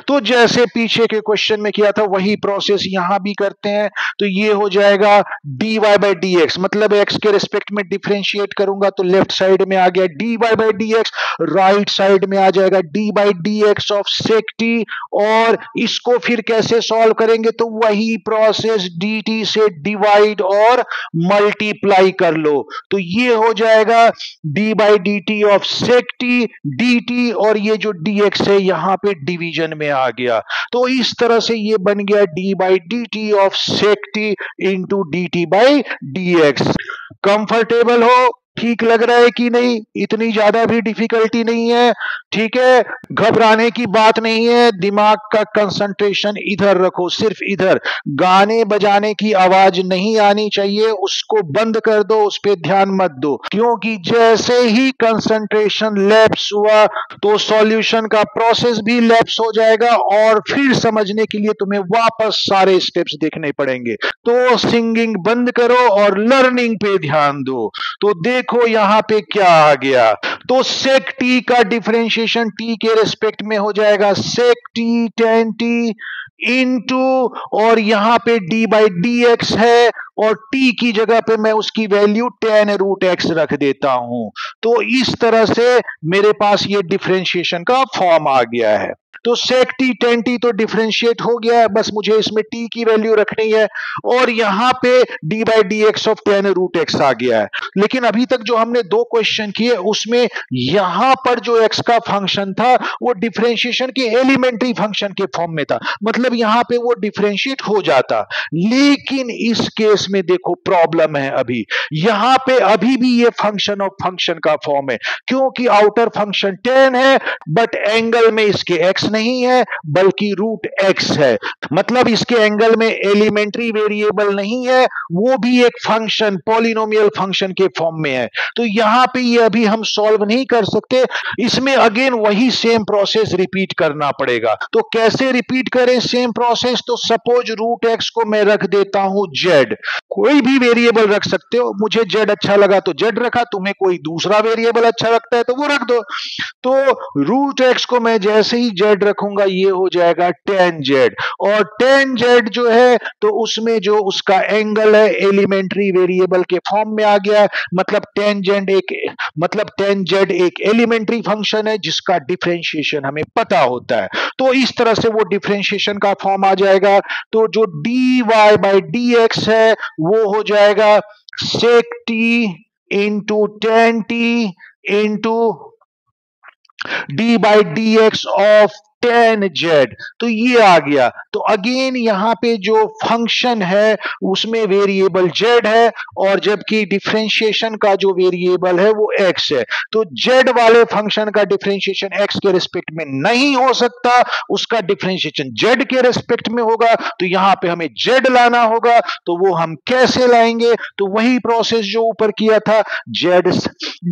तो जैसे पीछे के क्वेश्चन में किया था वही प्रोसेस यहां भी करते हैं। तो ये हो जाएगा dy बाई dx, मतलब x के रिस्पेक्ट में डिफरेंशिएट करूंगा तो लेफ्ट साइड में आ गया dy by dx, right side में आ जाएगा d by dx of sec t। और इसको फिर कैसे सॉल्व करेंगे, तो वही प्रोसेस dt से डिवाइड और मल्टीप्लाई कर लो। तो ये हो जाएगा d by dt of sec t dt, और ये जो dx है यहां पे डिवीजन में आ गया। तो इस तरह से ये बन गया d by dt of sec t into dt by dx। Comfortable हो, ठीक लग रहा है कि नहीं, इतनी ज्यादा भी डिफिकल्टी नहीं है, ठीक है, घबराने की बात नहीं है। दिमाग का कंसंट्रेशन इधर रखो, सिर्फ इधर, गाने बजाने की आवाज नहीं आनी चाहिए, उसको बंद कर दो, उस पर ध्यान मत दो, क्योंकि जैसे ही कंसंट्रेशन लैप्स हुआ तो सॉल्यूशन का प्रोसेस भी लैप्स हो जाएगा, और फिर समझने के लिए तुम्हें वापस सारे स्टेप्स देखने पड़ेंगे। तो सिंगिंग बंद करो और लर्निंग पे ध्यान दो। तो देखो यहां पे क्या आ गया, तो sec t का डिफरेंशिएशन t के रिस्पेक्ट में हो जाएगा sec t tan t into, और यहां पे d बाई dx है, और t की जगह पे मैं उसकी वैल्यू tan रूट x रख देता हूं। तो इस तरह से मेरे पास ये डिफरेंशिएशन का फॉर्म आ गया है। तो sec t tan t तो डिफरेंशिएट हो गया है, बस मुझे इसमें t की वैल्यू रखनी है, और यहां पे d by dx of tan root x आ गया है। लेकिन अभी तक जो हमने दो क्वेश्चन किए उसमें यहां पर जो x का फंक्शन था वो डिफरेंशिएशन के एलिमेंट्री फंक्शन के फॉर्म में था, मतलब यहां पे वो डिफरेंशिएट हो जाता। लेकिन इस केस में देखो प्रॉब्लम है, अभी यहां पे अभी भी ये फंक्शन ऑफ फंक्शन का फॉर्म है, क्योंकि आउटर फंक्शन tan है बट एंगल में इसके x नहीं है बल्कि रूट x है, मतलब इसके एंगल में एलिमेंट्री वेरिएबल नहीं है, वो भी एक फंक्शन पॉलिनोमियल फंक्शन के फॉर्म में है। तो यहां पे ये अभी हम सॉल्व नहीं कर सकते, इसमें अगेन वही सेम प्रोसेस रिपीट करना पड़ेगा। तो कैसे रिपीट करें सेम प्रोसेस, तो सपोज रूट x को मैं रख देता हूं z, कोई भी वेरिएबल रख सकते हो, मुझे z अच्छा लगा तो z रखा, तुम्हें कोई दूसरा वेरिएबल अच्छा लगता है तो वो रख दो। तो रूट x को मैं जैसे ही z रखूंगा ये हो जाएगा tan z, और tan z जो है तो उसमें जो उसका एंगल है एलिमेंट्री वेरिएबल के फॉर्म में आ गया, मतलब tan z एक एलिमेंट्री फंक्शन है जिसका डिफरेंशिएशन हमें पता होता है। तो इस तरह से वो डिफरेंशिएशन का फॉर्म आ जाएगा। तो जो dy बाई dx है वो हो जाएगा sec t into 10t into d by d x of 10z। तो ये आ गया। तो अगेन यहां पे जो फंक्शन है उसमें वेरिएबल z है और जबकि डिफरेंशिएशन का जो वेरिएबल है वो x है। तो z वाले फंक्शन का डिफरेंशिएशन x के रिस्पेक्ट में नहीं हो सकता, उसका डिफरेंशिएशन z के रिस्पेक्ट में होगा। तो यहां पे हमें z लाना होगा। तो वो हम कैसे लाएंगे? तो वही प्रोसेस जो ऊपर किया था, z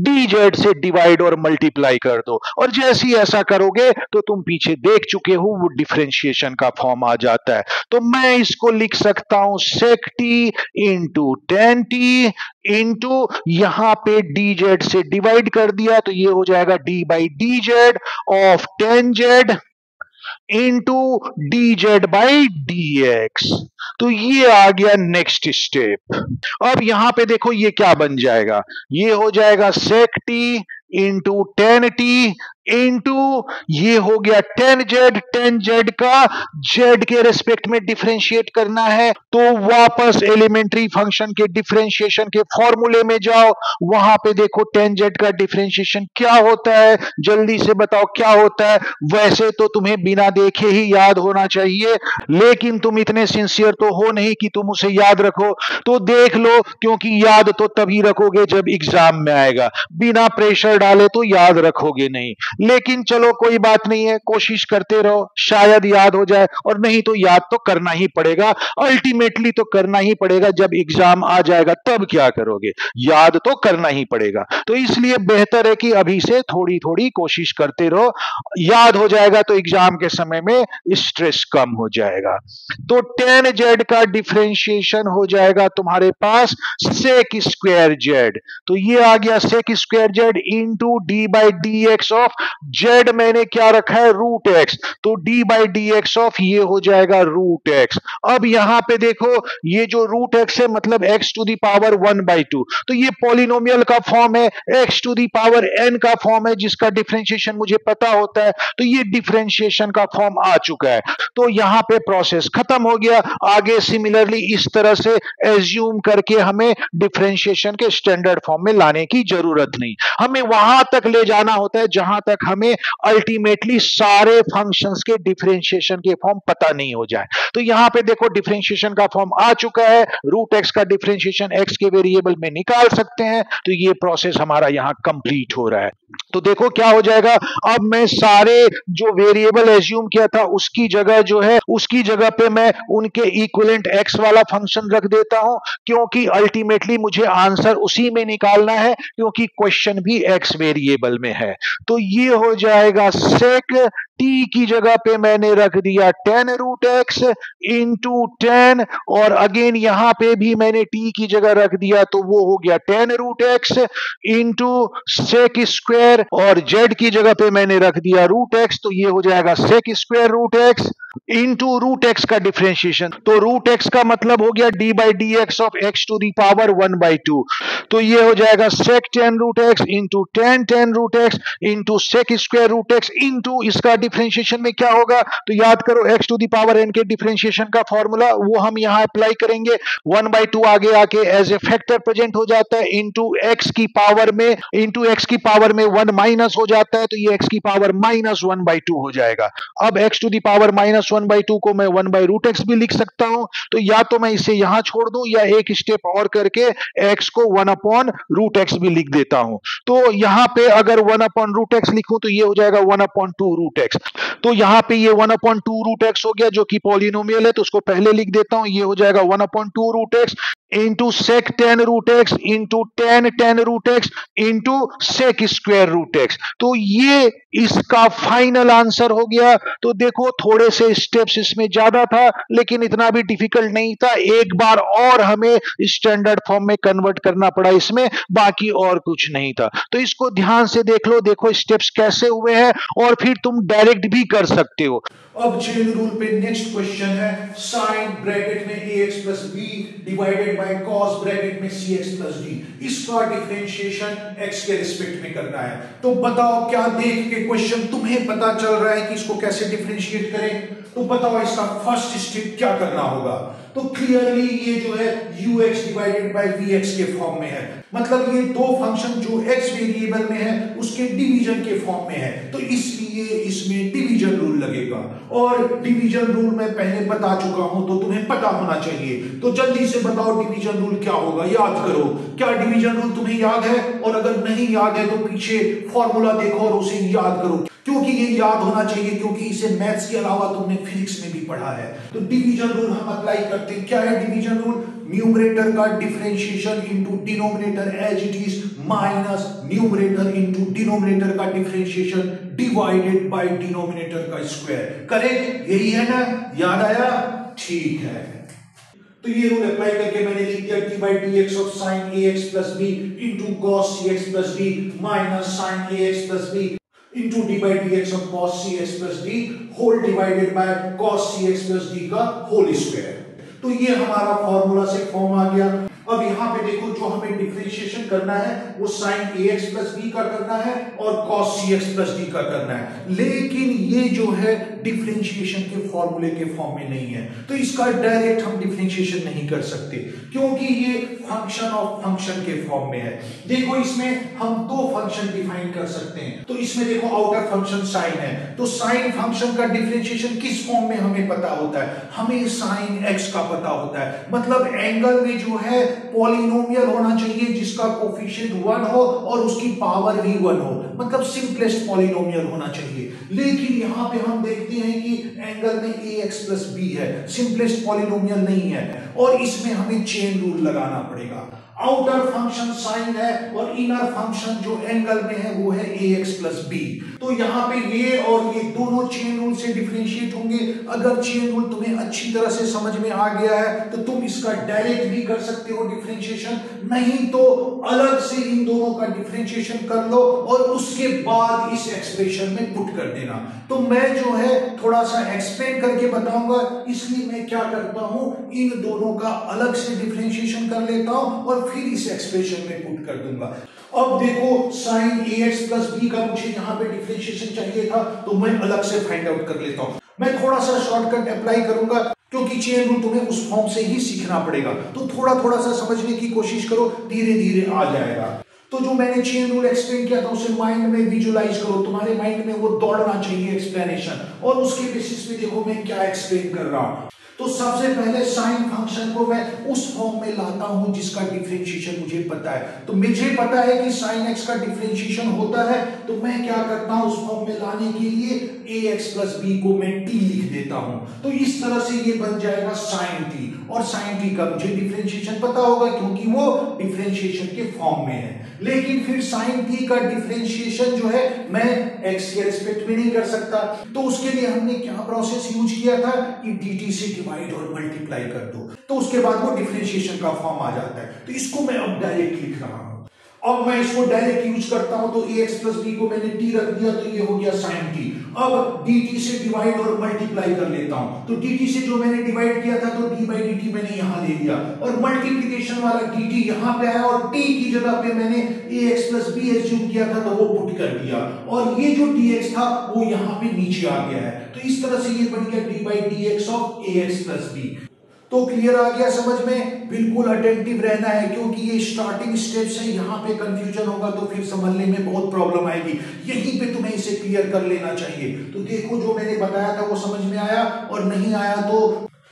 dz से डिवाइड और मल्टीप्लाई कर दो, और जैसे ही ऐसा करोगे तो तुम पीछे देख चुके हो वो डिफरेंशिएशन का फॉर्म आ जाता है। तो मैं इसको लिख सकता हूं sec t into 10t into यहां पे dz से डिवाइड कर दिया तो ये हो जाएगा d by dz of 10z into dz by dx। तो ये आ गया नेक्स्ट स्टेप। अब यहां पे देखो ये क्या बन जाएगा, ये हो जाएगा sec t into 10t into ये हो गया 10z। 10z का z के रेस्पेक्ट में डिफरेंशिएट करना है तो वापस एलिमेंट्री फंक्शन के डिफरेंशिएशन के फॉर्मूले में जाओ। वहां पे देखो 10z का डिफरेंशिएशन क्या होता है, जल्दी से बताओ क्या होता है। वैसे तो तुम्हें बिना देखे ही याद होना चाहिए, लेकिन तुम इतने सिंसियर तो हो नहीं कि तुम उसे याद रखो। तो देख लो, क्योंकि याद तो तभी रखोगे जब एग्जाम में आएगा। बिना प्रेशर डाले तो याद रखोगे नहीं, लेकिन चलो कोई बात नहीं है, कोशिश करते रहो, शायद याद हो जाए, और नहीं तो याद तो करना ही पड़ेगा। अल्टीमेटली तो करना ही पड़ेगा, जब एग्जाम आ जाएगा तब क्या करोगे, याद तो करना ही पड़ेगा। तो इसलिए बेहतर है कि अभी से थोड़ी थोड़ी कोशिश करते रहो, याद हो जाएगा तो एग्जाम के समय में स्ट्रेस कम हो जाएगा। तो 10z का डिफरेंशिएशन हो जाएगा तुम्हारे पास sec स्क्वायर z। तो ये आ गया sec square z into d by d x of z मैंने क्या रखा है, रूट एक्स। तो d by d x of ये हो जाएगा रूट एक्स। अब यहां पे देखो ये जो रूट एक्स है मतलब x टू दी पावर 1/2। तो ये पॉलिनोमियल का फॉर्म है, x to the power n का फॉर्म है जिसका डिफरेंशिएशन मुझे पता होता है। तो ये डिफरेंशिएशन का फॉर्म आ चुका है। तो यहां पे प्रोसेस खत्म हो गया। आगे सिमिलरली इस तरह से एज्यूम करके हमें डिफरेंशिएशन के स्टैंडर्ड फॉर्म में लाने की जरूरत नहीं, हमें वहां तक ले जाना होता है जहां तक हमें अल्टीमेटली सारे फंक्शंस के डिफरेंशिएशन के फॉर्म पता नहीं हो जाए। तो यहां पे देखो डिफरेंशिएशन का फॉर्म आ चुका है, रूट एक्स का डिफरेंशिएशन एक्स के वेरिएबल में निकाल सकते हैं। तो ये प्रोसेस हमारा यहां कंप्लीट हो रहा है। तो देखो क्या हो जाएगा, अब मैं सारे जो वेरिएबल एज्यूम किया था उसकी जगह जो है, उसकी जगह पे मैं उनके इक्विवेलेंट एक्स वाला फंक्शन रख देता हूं, क्योंकि अल्टीमेटली मुझे आंसर उसी में निकालना है, क्योंकि क्वेश्चन भी एक्स वेरिएबल में है। तो ये हो जाएगा सेक t की जगह पे मैंने रख दिया 10 रूट एक्स इंटू 10, और अगेन यहां पे भी मैंने t की जगह रख दिया तो वो हो गया 10 root x into sec square, और z की जगह पे मैंने रख दिया रूट एक्स। तो ये हो जाएगा sec square root x into root x का डिफरेंशिएशन। तो रूट एक्स का मतलब हो गया d by d x of x to the power 1/2। तो ये हो जाएगा sec 10 root x into 10 root x into sec square root x into इसका डिफरेंशिएशन में क्या होगा, तो याद करो x to the power n के डिफरेंशिएशन का फॉर्मूला वो हम यहां अप्लाई करेंगे। 1/2 आगे आके एज ए फैक्टर प्रेजेंट हो जाता है, इंटू एक्स की पावर में 1 माइनस हो जाता है, तो ये एक्स की पावर -1/2 हो जाएगा। अब एक्स टू दी पावर -1/2 को मैं 1/√x भी लिख सकता हूं। तो या तो मैं इसे यहां छोड़ दूं या एक स्टेप और करके x को 1/√x भी लिख देता हूं। तो यहां पे अगर 1/√x लिखूं तो ये हो जाएगा 1/2√x। तो यहां पे ये 1/2√x हो गया जो कि पॉलिनोमियल है, तो उसको पहले लिख देता हूं। ये हो जाएगा 1/2√x into sec 10 root x into 10 root x into sec square root x. तो ये इसका फाइनल आंसर हो गया। तो देखो थोड़े से स्टेप्स इसमें ज्यादा था, लेकिन इतना भी डिफिकल्ट नहीं था। एक बार और हमें स्टैंडर्ड फॉर्म में कन्वर्ट करना पड़ा इसमें, बाकी और कुछ नहीं था। तो इसको ध्यान से देख लो, देखो स्टेप्स कैसे हुए हैं, और फिर तुम डायरेक्ट भी कर सकते हो। अब चेन रूल पे नेक्स्ट क्वेश्चन है, साइन ब्रैकेट में ax plus b divided by cos bracket में cx प्लस डी, इसका डिफरेंशिएशन x के रिस्पेक्ट में करना है। तो बताओ क्या देख के क्वेश्चन तुम्हें पता चल रहा है कि इसको कैसे डिफरेंशिएट करें? तो बताओ इसका फर्स्ट स्टेप क्या करना होगा। तो क्लियरली ये जो है ux डिवाइडेड बाय vx के फॉर्म में है, मतलब ये दो फंक्शन जो x वेरिएबल में है उसके डिवीजन के फॉर्म में है, तो इसलिए इसमें डिवीजन रूल लगेगा। और डिवीजन रूल मैं पहले बता चुका हूं तो तुम्हें पता होना चाहिए, तो जल्दी से बताओ डिवीजन रूल क्या होगा, याद करो। क्या डिवीजन रूल तुम्हें याद है? और अगर नहीं याद है तो पीछे फॉर्मूला देखो और उसे याद करो, क्योंकि ये याद होना चाहिए, क्योंकि इसे मैथ्स के अलावा तुमने फिजिक्स में भी पढ़ा है। तो डिवीजन रूल हम अप्लाई करते हैं। क्या है डिवीजन रूल? न्यूमरेटर का differentiation into denominator as it is minus numerator into denominator का डिफरेंशिएशन डिवाइडेड बाय डिनोमिनेटर का स्क्वायर। करेक्ट? यही है ना? याद आया? ठीक है। तो ये रूल अप्लाई करके मैंने लिख दिया d by d x of sine a x plus b into cos c x plus d minus sine a x plus b into d by d x of cos c x plus d whole divided by cos c x plus d का whole square. तो ये हमारा formula से form आ गया। अब यहाँ पे देखो जो हमें डिफरेंशिएशन करना है वो sign a x plus B का करना है और cos c x plus d का करना है, लेकिन ये जो है डिफरेंशिएशन के फॉर्मूले के फॉर्म में नहीं है, तो इसका डायरेक्ट हम डिफरेंशिएशन नहीं कर सकते क्योंकि ये फंक्शन ऑफ फंक्शन के फॉर्म में है। देखो इसमें हम दो फंक्शन डिफाइन कर सकते हैं, तो इसमें देखो आउटर फंक्शन साइन है, तो साइन फंक्शन का डिफरेंशिएशन किस फॉर्म में हमें पता होता है? हमें साइन एक्स का पता होता है, मतलब एंगल में जो है पॉलिनोमियल होना चाहिए जिसका कोफिशिएंट 1 हो और उसकी पावर भी 1 हो, मतलब सिंपलेस्ट पॉलिनोमियल होना चाहिए। लेकिन यहां पे हम देखते हैं कि एंगल में ax प्लस b है, सिंपलेस्ट पॉलिनोमियल नहीं है, और इसमें हमें चेन रूल लगाना पड़ेगा। आउटर फंक्शन साइन है और इनर फंक्शन जो एंगल में है वो है ax प्लस b, तो यहाँ पे ये और ये दोनों चेन रूल से डिफरेंशिएट होंगे। अगर चेन रूल तुम्हें अच्छी तरह से समझ में आ गया है तो तुम इसका डायरेक्ट भी कर सकते हो डिफरेंशिएशन, नहीं तो अलग से इन दोनों का डिफरेंशिएशन कर लो और उसके बाद इस एक्सप्रेशन में पुट कर देना। तो मैं जो है थोड़ा सा एक्सप्लेन करके बताऊंगा, इसलिए मैं क्या करता हूं, इन दोनों का अलग से डिफरेंशिएशन कर लेता हूं और फिर इस एक्सप्रेशन में पुट कर दूंगा। अब देखो साइन ax प्लस b का मुझे यहाँ पे डिफरेंशिएशन चाहिए था, तो मैं अलग से फाइंड आउट कर लेता हूँ। मैं थोड़ा सा शॉर्टकट अप्लाई करूंगा क्योंकि चेन रूल तुम्हें उस फॉर्म से ही सीखना पड़ेगा, तो थोड़ा थोड़ा सा समझने की कोशिश करो, धीरे धीरे आ जाएगा। तो जो मैंने चेन रूल एक्सप्लेन किया था उसे माइंड में विजुअलाइज करो, तुम्हारे माइंड में वो दौड़ना चाहिए एक्सप्लेनेशन, और उसके बेसिस पे देखो मैं क्या एक्सप्लेन कर रहा हूं। तो सबसे पहले साइन फंक्शन को मैं उस फॉर्म में लाता हूं जिसका डिफरेंशिएशन मुझे पता है। तो मुझे पता है कि साइन एक्स का डिफरेंशिएशन होता है, तो मैं क्या करता हूं, उस फॉर्म में लाने के लिए ax प्लस b को मैं t लिख देता हूं। तो इस तरह से ये बन जाएगा साइन t, और साइन t का मुझे डिफरेंशिएशन पता होगा क्योंकि वो डिफरेंशिएशन के फॉर्म में है। लेकिन फिर साइन t का डिफरेंशिएशन जो है मैं x के रिस्पेक्ट में नहीं कर सकता, तो उसके लिए हमने क्या प्रोसेस यूज किया था कि dt से डिवाइड और मल्टीप्लाई कर दो, तो उसके बाद वो डिफरेंशिएशन का फॉर्म आ जाता है। तो इसको मैं अब डायरेक्ट लिख रहा हूं। अब मैं इसको डायरेक्ट यूज करता हूं, तो ax प्लस b को मैंने t रख दिया, तो ये हो गया sin t। अब dt से डिवाइड और मल्टीप्लाई कर लेता हूं, तो dt से जो मैंने डिवाइड किया था तो d बाई dt मैंने यहां ले लिया, और मल्टीप्लिकेशन वाला dt यहां पे आया और t की जगह पे मैंने ax प्लस b एज्यूम किया था तो वो पुट कर दिया, और ये जो dx था वो यहां पे नीचे आ गया है। तो इस तरह से ये बन गया d by dx of ax plus b। तो क्लियर आ गया समझ में? बिल्कुल अटेंटिव रहना है क्योंकि ये स्टार्टिंग स्टेप्स है, यहाँ पे कंफ्यूजन होगा तो फिर समझने में बहुत प्रॉब्लम आएगी, यहीं पे तुम्हें इसे क्लियर कर लेना चाहिए। तो देखो जो मैंने बताया था वो समझ में आया, और नहीं आया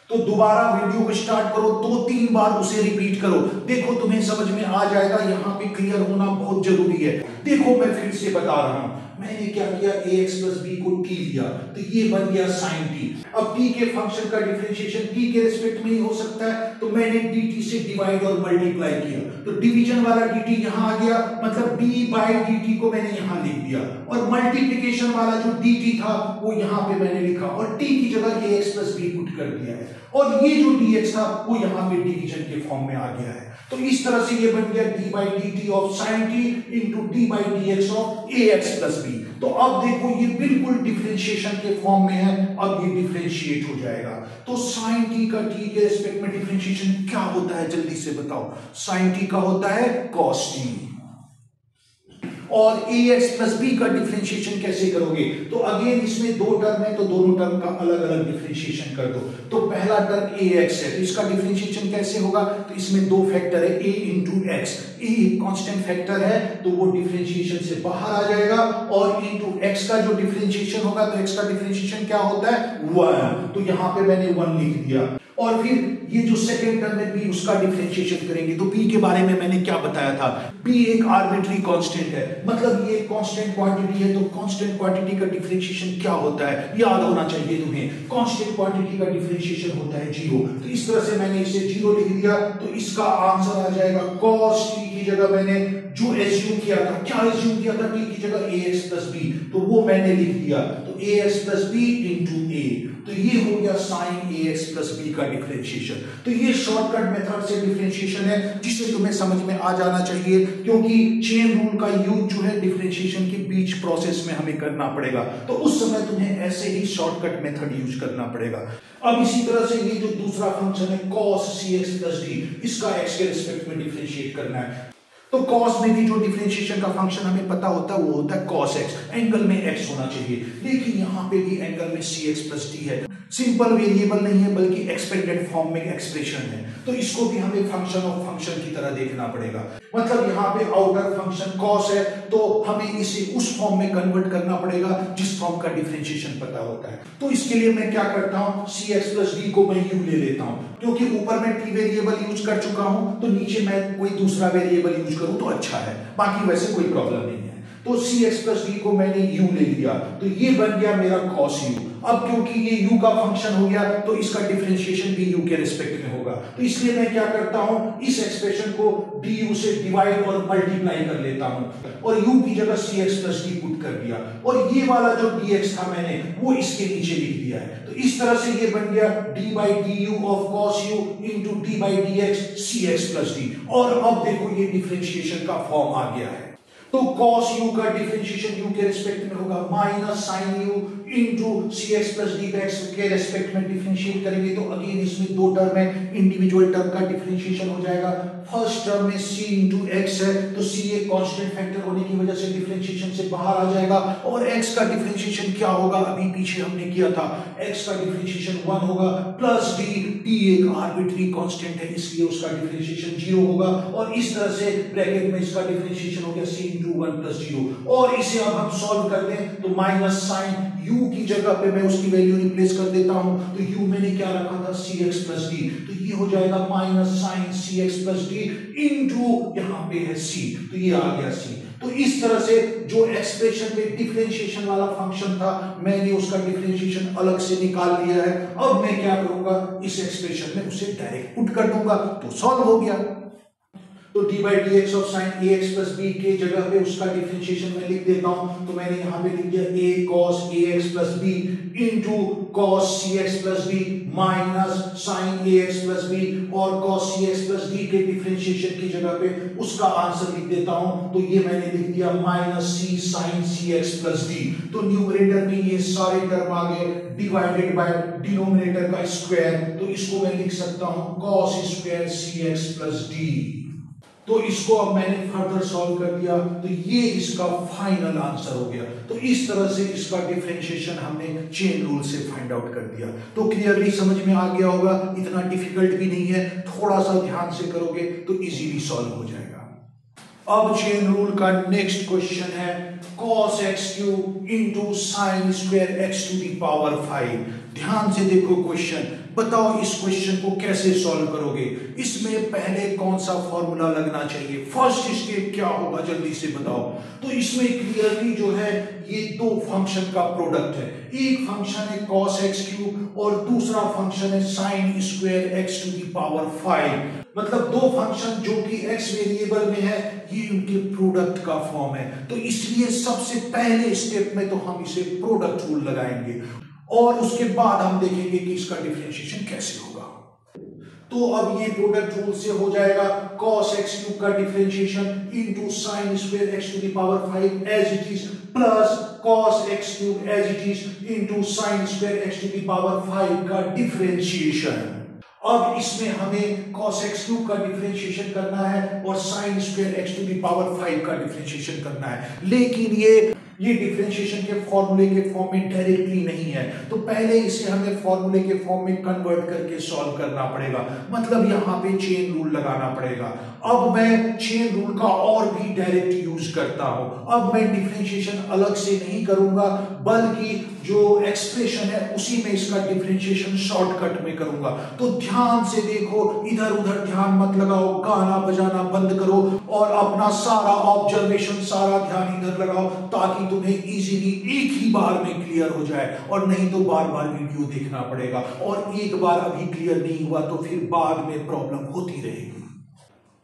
तो दोबारा वीडियो को स्टार्ट करो, 2-3 बार उसे रिपीट करो, देखो तुम्हें समझ में आ जाएगा। यहाँ पे क्लियर होना बहुत जरूरी है। देखो मैं फिर से बता रहा हूं, मैंने क्या किया, ax प्लस b को t लिया, तो ये बन गया sin t। अब t के फंक्शन का डिफरेंशिएशन t के रिस्पेक्ट में ही हो सकता है, तो मैंने dt से डिवाइड और मल्टीप्लाई किया, तो डिवीजन वाला dt यहां आ गया, मतलब d बाई dt को मैंने यहां लिख दिया, और मल्टीप्लिकेशन वाला जो dt था वो यहां पे मैंने लिखा, और t की जगह ax प्लस b पुट कर दिया है, और ये जो dx था वो यहां पे डिवीजन के फॉर्म में आ गया है। तो इस तरह से ये बन गया d by dt of sin t into d by dx of ax plus b। तो अब देखो ये बिल्कुल डिफरेंशिएशन के फॉर्म में है, अब ये डिफरेंशिएट हो जाएगा। तो sin t का t के रिस्पेक्ट में डिफरेंशिएशन क्या होता है, जल्दी से बताओ। sin t का होता है cos t, और ax प्लस b का डिफरेंशिएशन कैसे करोगे? तो अगेन इसमें दो टर्म है तो दोनों टर्म का अलग अलग डिफरेंशिएशन कर दो। तो पहला टर्म ax है तो इसका डिफरेंशिएशन कैसे होगा? तो इसमें दो फैक्टर है a into x, a constant factor है तो वो डिफरेंशिएशन से बाहर आ जाएगा और इंटू x का जो डिफरेंशिएशन होगा तो x का डिफरेंशिएशन क्या होता है? 1। तो यहां पे मैंने 1 लिख दिया। और फिर ये जो सेकंड टर्म है b उसका डिफरेंशिएशन करेंगे। तो b के बारे में मैंने क्या बताया था? b एक आर्बिट्री कांस्टेंट है, मतलब ये कांस्टेंट क्वांटिटी है। तो कांस्टेंट क्वांटिटी का डिफरेंशिएशन क्या होता है याद होना चाहिए तुम्हें। कांस्टेंट क्वांटिटी का डिफरेंशिएशन होता है 0। तो इस तरह से मैंने इसे 0 लिख दिया। तो इसका आंसर आ जाएगा cos t की जगह मैंने जो एज्यूम किया था, क्या एज्यूम किया था? t की जगह ax प्लस b, तो वो मैंने लिख दिया। तो ax plus b into a, तो ये हो गया साइन ax प्लस b का डिफरेंशिएशन। तो ये शॉर्टकट मेथड से डिफरेंशिएशन है जिसे तुम्हें समझ में आ जाना चाहिए, क्योंकि चेन रूल का यूज जो है डिफरेंशिएशन के बीच प्रोसेस में हमें करना पड़ेगा। तो उस समय तुम्हें ऐसे ही शॉर्टकट मेथड यूज करना पड़ेगा। अब इसी तरह से ये जो दूसरा फंक्शन है cos cx प्लस d, इसका x के रिस्पेक्ट में डिफरेंशिएट करना है। तो cos में भी जो डिफरेंशिएशन का फंक्शन हमें पता होता है वो होता है cos x, एंगल में x होना चाहिए। लेकिन यहाँ पे भी एंगल में cx प्लस d है, सिंपल वेरिएबल नहीं है बल्कि एक्सपेंडेड फॉर्म में एक्सप्रेशन है। तो इसको भी हमें फंक्शन ऑफ फंक्शन की तरह देखना पड़ेगा। मतलब यहाँ पे आउटर फंक्शन cos है तो हमें इसे उस फॉर्म में कन्वर्ट करना पड़ेगा जिस फॉर्म का डिफरेंशिएशन पता होता है। तो इसके लिए मैं क्या करता हूँ, cx प्लस d को मैं u ले लेता हूँ, क्योंकि ऊपर मैं t वेरिएबल यूज कर चुका हूँ तो नीचे मैं कोई दूसरा वेरिएबल यूज करूँ तो अच्छा है, बाकी वैसे कोई प्रॉब्लम नहीं है। तो cx प्लस d को मैंने u ले लिया तो ये बन गया मेरा cos u। अब क्योंकि ये u का फंक्शन हो गया तो इसका डिफरेंशिएशन भी u के रिस्पेक्ट में होगा। तो इसलिए मैं क्या करता हूं, इस एक्सप्रेशन को du से डिवाइड और मल्टीप्लाई कर लेता हूं और u की जगह cx प्लस d पुट कर दिया और ये वाला जो dx था मैंने वो इसके नीचे लिख दिया है। तो इस तरह से ये बन गया d by du of cos u into d by dx cx plus d। और अब देखो ये डिफरेंशिएशन का फॉर्म आ गया है। तो cos u का डिफरेंशिएशन u के रिस्पेक्ट में होगा minus sin u into cx plus d के रिस्पेक्ट में डिफरेंशिएट करेंगे तो अगेन इसमें दो टर्म है, इंडिविजुअल टर्म का डिफरेंशिएशन हो जाएगा। फर्स्ट टर्म में c इंटू x है तो c एक कांस्टेंट फैक्टर होने की वजह से डिफरेंशिएशन से बाहर आ जाएगा और x का डिफरेंशिएशन क्या होगा, अभी पीछे हमने किया था, x का डिफरेंशिएशन 1 होगा प्लस d एक आर्बिट्री कांस्टेंट है इसलिए उसका डिफरेंशिएशन 0 होगा और इस तरह से ब्रैकेट में इसका डिफरेंशिएशन हो गया c इंटू 1 प्लस 0। और इसे अब हम सॉल्व करते हैं तो माइनस साइन u की जगह पे मैं उसकी वैल्यू रिप्लेस कर देता हूं। तो u मैंने क्या रखा था cx प्लस d, तो ये हो जाएगा minus sine cx plus d into यहाँ पे है c, तो ये आ गया c। तो इस तरह से जो एक्सप्रेशन में डिफरेंशिएशन वाला फंक्शन था मैंने उसका डिफरेंशिएशन अलग से निकाल लिया है। अब मैं क्या करूंगा, इस एक्सप्रेशन में उसे डायरेक्ट पुट कर दूंगा तो सॉल्व हो गया। तो d by d x of sine a x plus b के जगह पे उसका डिफरेंशिएशन मैं लिख देता हूं। तो मैंने यहां पे लिख दिया a cos a x plus b into cos c x plus b minus sine a x plus b और cos c x plus b के डिफरेंशिएशन की जगह पे उसका आंसर लिख देता हूं। तो ये मैंने लिख दिया माइनस सी साइन सी एक्स प्लस डी। तो न्यूमरेटर में ये सारे टर्म आ गए डिवाइडेड बाय डिनोमिनेटर का स्क्वायर, तो इसको मैं लिख सकता हूं cos स्क्वायर सी एक्स प्लस डी। तो इसको अब मैंने फर्दर सॉल्व कर दिया तो ये इसका फाइनल आंसर हो गया। तो इस तरह से इसका डिफरेंशिएशन हमने चेन रूल से फाइंड आउट कर दिया। तो क्लियरली समझ में आ गया होगा, इतना डिफिकल्ट भी नहीं है, थोड़ा सा ध्यान से करोगे तो इजीली सॉल्व हो जाएगा। अब चेन रूल का नेक्स्ट क्वेश्चन है cos x cube into sine square x to the power 5। ध्यान से देखो क्वेश्चन, बताओ इस क्वेश्चन को कैसे सॉल्व करोगे। इसमें पहले कौन सा फॉर्मूला लगना चाहिए, फर्स्ट स्टेप क्या होगा जल्दी से बताओ। तो इसमें क्लियरली जो है ये दो फंक्शन का प्रोडक्ट है, एक फंक्शन है cos x क्यूब और दूसरा फंक्शन है sine square x to the power 5। मतलब दो फंक्शन जो कि x वेरिएबल में है ये उनके प्रोडक्ट का फॉर्म है। तो इसलिए सबसे पहले स्टेप में तो हम इसे प्रोडक्ट रूल लगाएंगे और उसके बाद हम देखेंगे कि इसका डिफरेंशिएशन कैसे होगा। तो अब ये प्रोडक्ट रूल से हो जाएगा cos x क्यूब का differentiation into sin square x to the power 5 as it is plus cos x cube as it is into sin square x to the power 5 का डिफरेंशिएशन। अब इसमें हमें cos x cube का differentiation करना है और sin square x to the power 5 का differentiation करना है, लेकिन ये डिफरेंशिएशन के फॉर्मूले के फॉर्म में डायरेक्टली नहीं है, तो पहले इसे हमें फॉर्मूले के फॉर्म में कन्वर्ट करके सॉल्व करना पड़ेगा, मतलब यहाँ पे चेन रूल लगाना पड़ेगा। अब मैं चेन रूल का और भी डायरेक्ट यूज करता हूं। अब मैं डिफरेंशिएशन अलग से नहीं करूंगा, बल्कि जो एक्सप्रेशन है उसी में इसका डिफरेंशिएशन शॉर्टकट में करूंगा। तो ध्यान से देखो, इधर उधर ध्यान मत लगाओ, गाना बजाना बंद करो और अपना सारा ऑब्जर्वेशन, सारा ध्यान इधर लगाओ, ताकि तुम्हें इजीली एक ही बार में क्लियर हो जाए, और नहीं तो बार बार वीडियो देखना पड़ेगा, और एक बार अभी क्लियर नहीं हुआ तो फिर बाद में प्रॉब्लम होती रहेगी।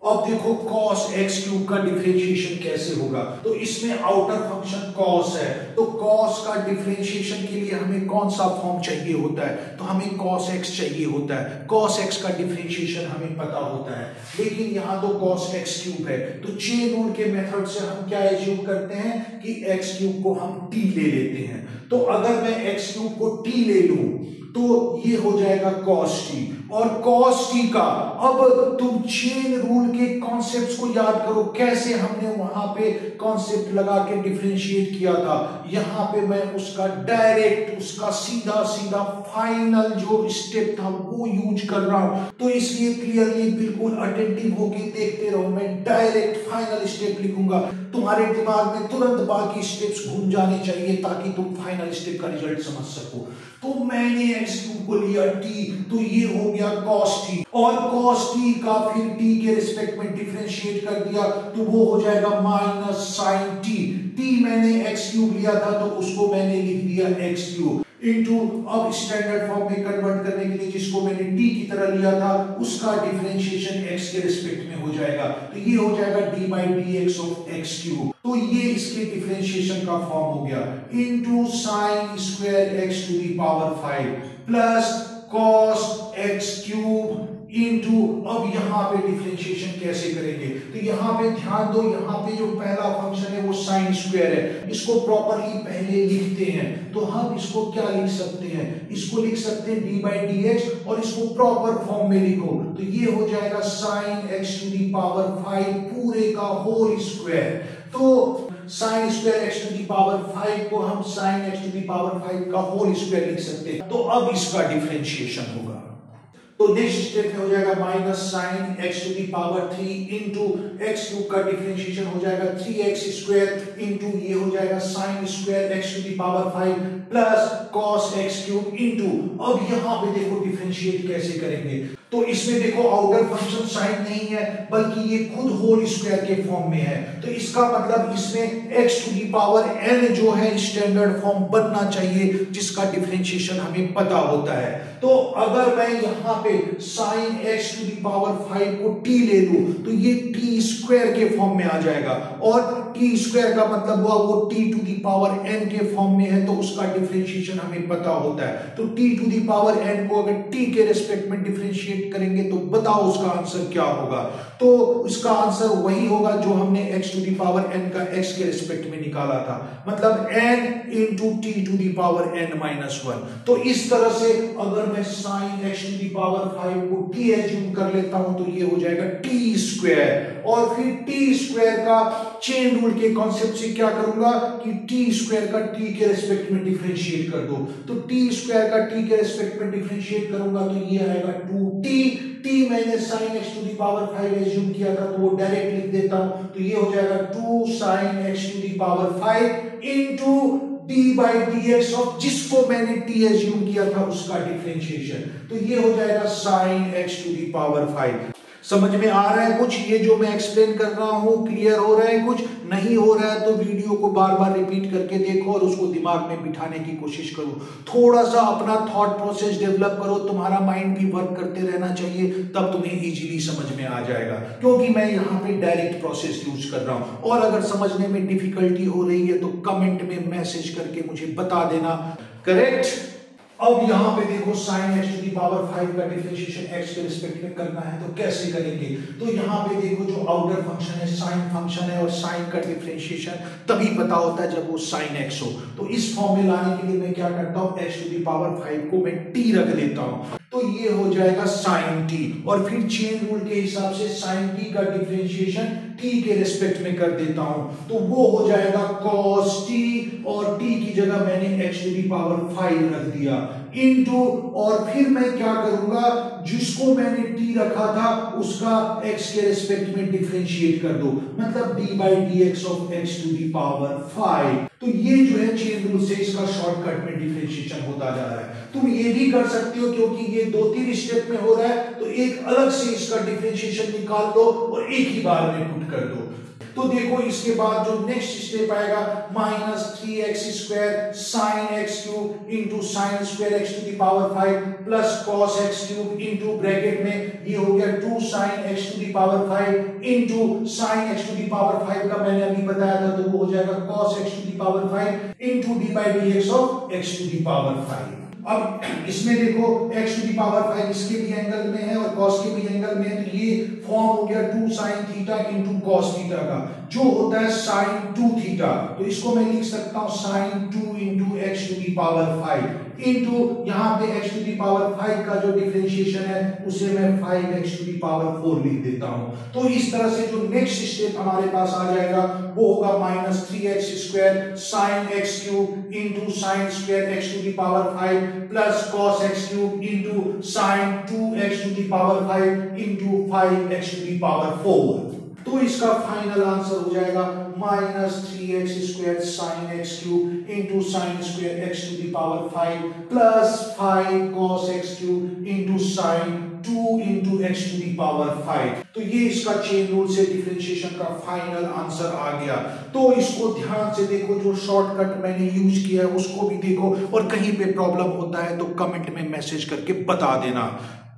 अब देखो cos x क्यूब का डिफरेंशिएशन कैसे होगा। तो इसमें आउटर फंक्शन cos है, तो cos का डिफरेंशिएशन के लिए हमें कौन सा फॉर्म चाहिए होता है, तो हमें cos x चाहिए होता है। cos x का डिफरेंशिएशन हमें पता होता है, लेकिन यहाँ तो cos x क्यूब है, तो चेन रूल के मेथड से हम क्या एज्यूम करते हैं कि x क्यूब को हम t ले लेते हैं। तो अगर मैं x क्यूब को t ले लूं तो ये हो जाएगा cos t, और cos t का, अब तुम चेन रूल के कॉन्सेप्ट्स को याद करो, कैसे हमने वहां पे कॉन्सेप्ट लगा के डिफरेंशिएट किया था। यहां पे मैं उसका डायरेक्ट, उसका सीधा सीधा फाइनल जो स्टेप था वो यूज कर रहा हूं, तो इसलिए क्लियरली बिल्कुल अटेंटिव होके देखते रहो। मैं डायरेक्ट फाइनल स्टेप लिखूंगा, तुम्हारे दिमाग में तुरंत बाकी स्टेप्स घूम जाने चाहिए ताकि तुम फाइनल स्टेप का रिजल्ट समझ सको। तो मैंने x क्यूब को लिया t, तो ये हो गया cos t, और cos t का फिर t के रिस्पेक्ट में डिफरेंशिएट कर दिया, तो वो हो जाएगा माइनस sin t। t मैंने x क्यूब लिया था तो उसको मैंने लिख दिया x क्यूब इनटू, अब स्टैंडर्ड फॉर्म में कन्वर्ट करने के लिए जिसको मैंने t की तरह लिया था उसका डिफरेंशिएशन x के रिस्पेक्ट में हो जाएगा, तो ये हो जाएगा d by d x of x cube. तो ये इसके डिफरेंशिएशन का फॉर्म हो गया, into sine square x to the power 5 plus cos x cube into, अब यहां पे डिफरेंशिएशन कैसे करेंगे, तो यहां पे ध्यान दो, यहां पे जो पहला फंक्शन है वो साइन स्क्वायर है, इसको प्रॉपर्ली पहले लिखते हैं। तो हम इसको क्या लिख सकते हैं, इसको लिख सकते हैं d बाई डी एक्स, और इसको प्रॉपर फॉर्म में लिखो, तो ये हो जाएगा sine x to the power 5 पूरे का होल स्क्वायर। तो sine square x to the power 5 को हम sine x to the power 5 का होल स्क्वायर लिख सकते हैं। तो अब इसका डिफरेंशिएशन होगा, तो नेक्स्ट स्टेप में हो जाएगा minus sine x to the power 3 into x cube का डिफरेंशिएशन हो जाएगा 3x स्क्वायर इंटू, ये हो जाएगा sine square x to the power 5 plus cos x cube into, अब यहां पे देखो डिफरेंशिएट कैसे करेंगे। तो इसमें देखो आउटर फंक्शन साइन नहीं है, बल्कि ये खुद होल स्क्वायर के फॉर्म में है, तो इसका मतलब इसमें x to the power n जो है स्टैंडर्ड फॉर्म बनना चाहिए, जिसका डिफरेंशिएशन हमें पता होता है। तो अगर मैं यहाँ पे sine x to the power 5 को t ले लूं तो ये t स्क्वायर के फॉर्म में आ जाएगा, और t स्क्वायर का मतलब हुआ वो t to the power n के फॉर्म में है, तो उसका डिफरेंशिएशन हमें पता होता है। तो t to the power n को अगर t के रेस्पेक्ट में डिफरेंशिएट करेंगे तो बताओ उसका आंसर क्या होगा, तो उसका आंसर वही होगा जो हमने x to the power n का x के रिस्पेक्ट में निकाला था, मतलब n into t to the power n minus 1। तो इस तरह से अगर मैं sine x to the power 5 को t एज्यूम कर लेता हूं तो ये हो जाएगा t स्क्वायर, और फिर t स्क्वायर का चेन रूल के कॉन्सेप्ट से क्या करूंगा कि t स्क्वायर का t के रिस्पेक्ट में डिफरेंशिएट कर दो, तो t स्क्वायर का t के रिस्पेक्ट में डिफरेंशिएट करूंगा तो ये आएगा 2t, मैंने sine x to the power 5 assume किया था तो वो डायरेक्ट लिख देता हूं, तो ये हो जाएगा 2 sine x to the power 5 into d by d x of, जिसको मैंने t एज्यूम किया था उसका डिफरेंशिएशन, तो ये हो जाएगा sine x to the power 5। समझ में आ रहा है कुछ, ये जो मैं एक्सप्लेन कर रहा हूं क्लियर हो रहा है, कुछ नहीं हो रहा है तो वीडियो को बार बार रिपीट करके देखो और उसको दिमाग में बिठाने की कोशिश करो, थोड़ा सा अपना थॉट प्रोसेस डेवलप करो, तुम्हारा माइंड भी वर्क करते रहना चाहिए, तब तुम्हें इजीली समझ में आ जाएगा, क्योंकि मैं यहाँ पे डायरेक्ट प्रोसेस यूज कर रहा हूँ। और अगर समझने में डिफिकल्टी हो रही है तो कमेंट में मैसेज करके मुझे बता देना। करेक्ट। अब यहां पे देखो sine x to the power 5 का डिफरेंशिएशन x के रिस्पेक्ट में करना है, तो कैसे करेंगे, तो यहां पे देखो जो आउटर फंक्शन है साइन फंक्शन है, और साइन का डिफरेंशिएशन तभी पता होता है जब वो साइन x हो। तो इस फॉर्म में लाने के लिए मैं क्या करता हूं, x टू दी पावर 5 को मैं t रख देता हूं, तो तो ये हो जाएगा साइन टी, और फिर चेन रूल के हिसाब से साइन टी का डिफरेंशिएशन टी के रिस्पेक्ट में कर देता हूं, तो वो हो जाएगा कॉस टी, और टी की जगह मैंने एक्स टू दी पावर 5 रख दिया, इनटू, और फिर मैं क्या करूंगा, जिसको मैंने टी रखा था उसका एक्स के रिस्पेक्ट में डिफरेंशिएट कर दो, मतलब d by d x of x to the power 5। तो ये जो है चेन रूल से इसका शॉर्टकट में डिफरेंशिएशन होता जा रहा है। तुम ये भी कर सकते हो, क्योंकि ये 2-3 स्टेप में हो रहा है, तो एक अलग से इसका डिफरेंशिएशन निकाल लो और एक ही बार में पुट कर दो। तो देखो इसके बाद जो नेक्स्ट स्टेप आएगा, minus 3x square sine x cube into sine square x to the power 5 plus cos x cube into bracket में ये हो गया 2 sine x to the power 5 into sine x to the power 5 का मैंने अभी बताया था, तो वो हो जाएगा cos x to the power 5 into d by d x of x to the power 5। अब इसमें देखो x टू दी पावर 5 इसके भी एंगल में है और cos के भी एंगल में है, तो ये फॉर्म हो गया 2 sin theta into cos theta का, जो होता है sin 2 थीटा, तो इसको मैं लिख सकता हूं sin 2 into x to the power 5 into यहाँ पे x टू दी पावर 5 का जो डिफरेंशिएशन है उसे मैं 5x टू दी पावर 4 लिख देता हूं। तो इस तरह से जो नेक्स्ट स्टेप हमारे पास आ जाएगा वो होगा minus 3x square sine x cube into sine square x to the power 5 plus cos x cube into sine 2x to the power 5 into 5x to the power 4। तो इसका फाइनल आंसर हो जाएगा minus 3x square sine x cube into sine square x to the power 5 plus 5 cos x cube into sine 2 into x to the power 5। तो ये इसका chain rule से differentiation का final answer आ गया। तो इसको ध्यान से देखो, जो शॉर्टकट मैंने यूज किया है उसको भी देखो, और कहीं पे प्रॉब्लम होता है तो कमेंट में मैसेज करके बता देना,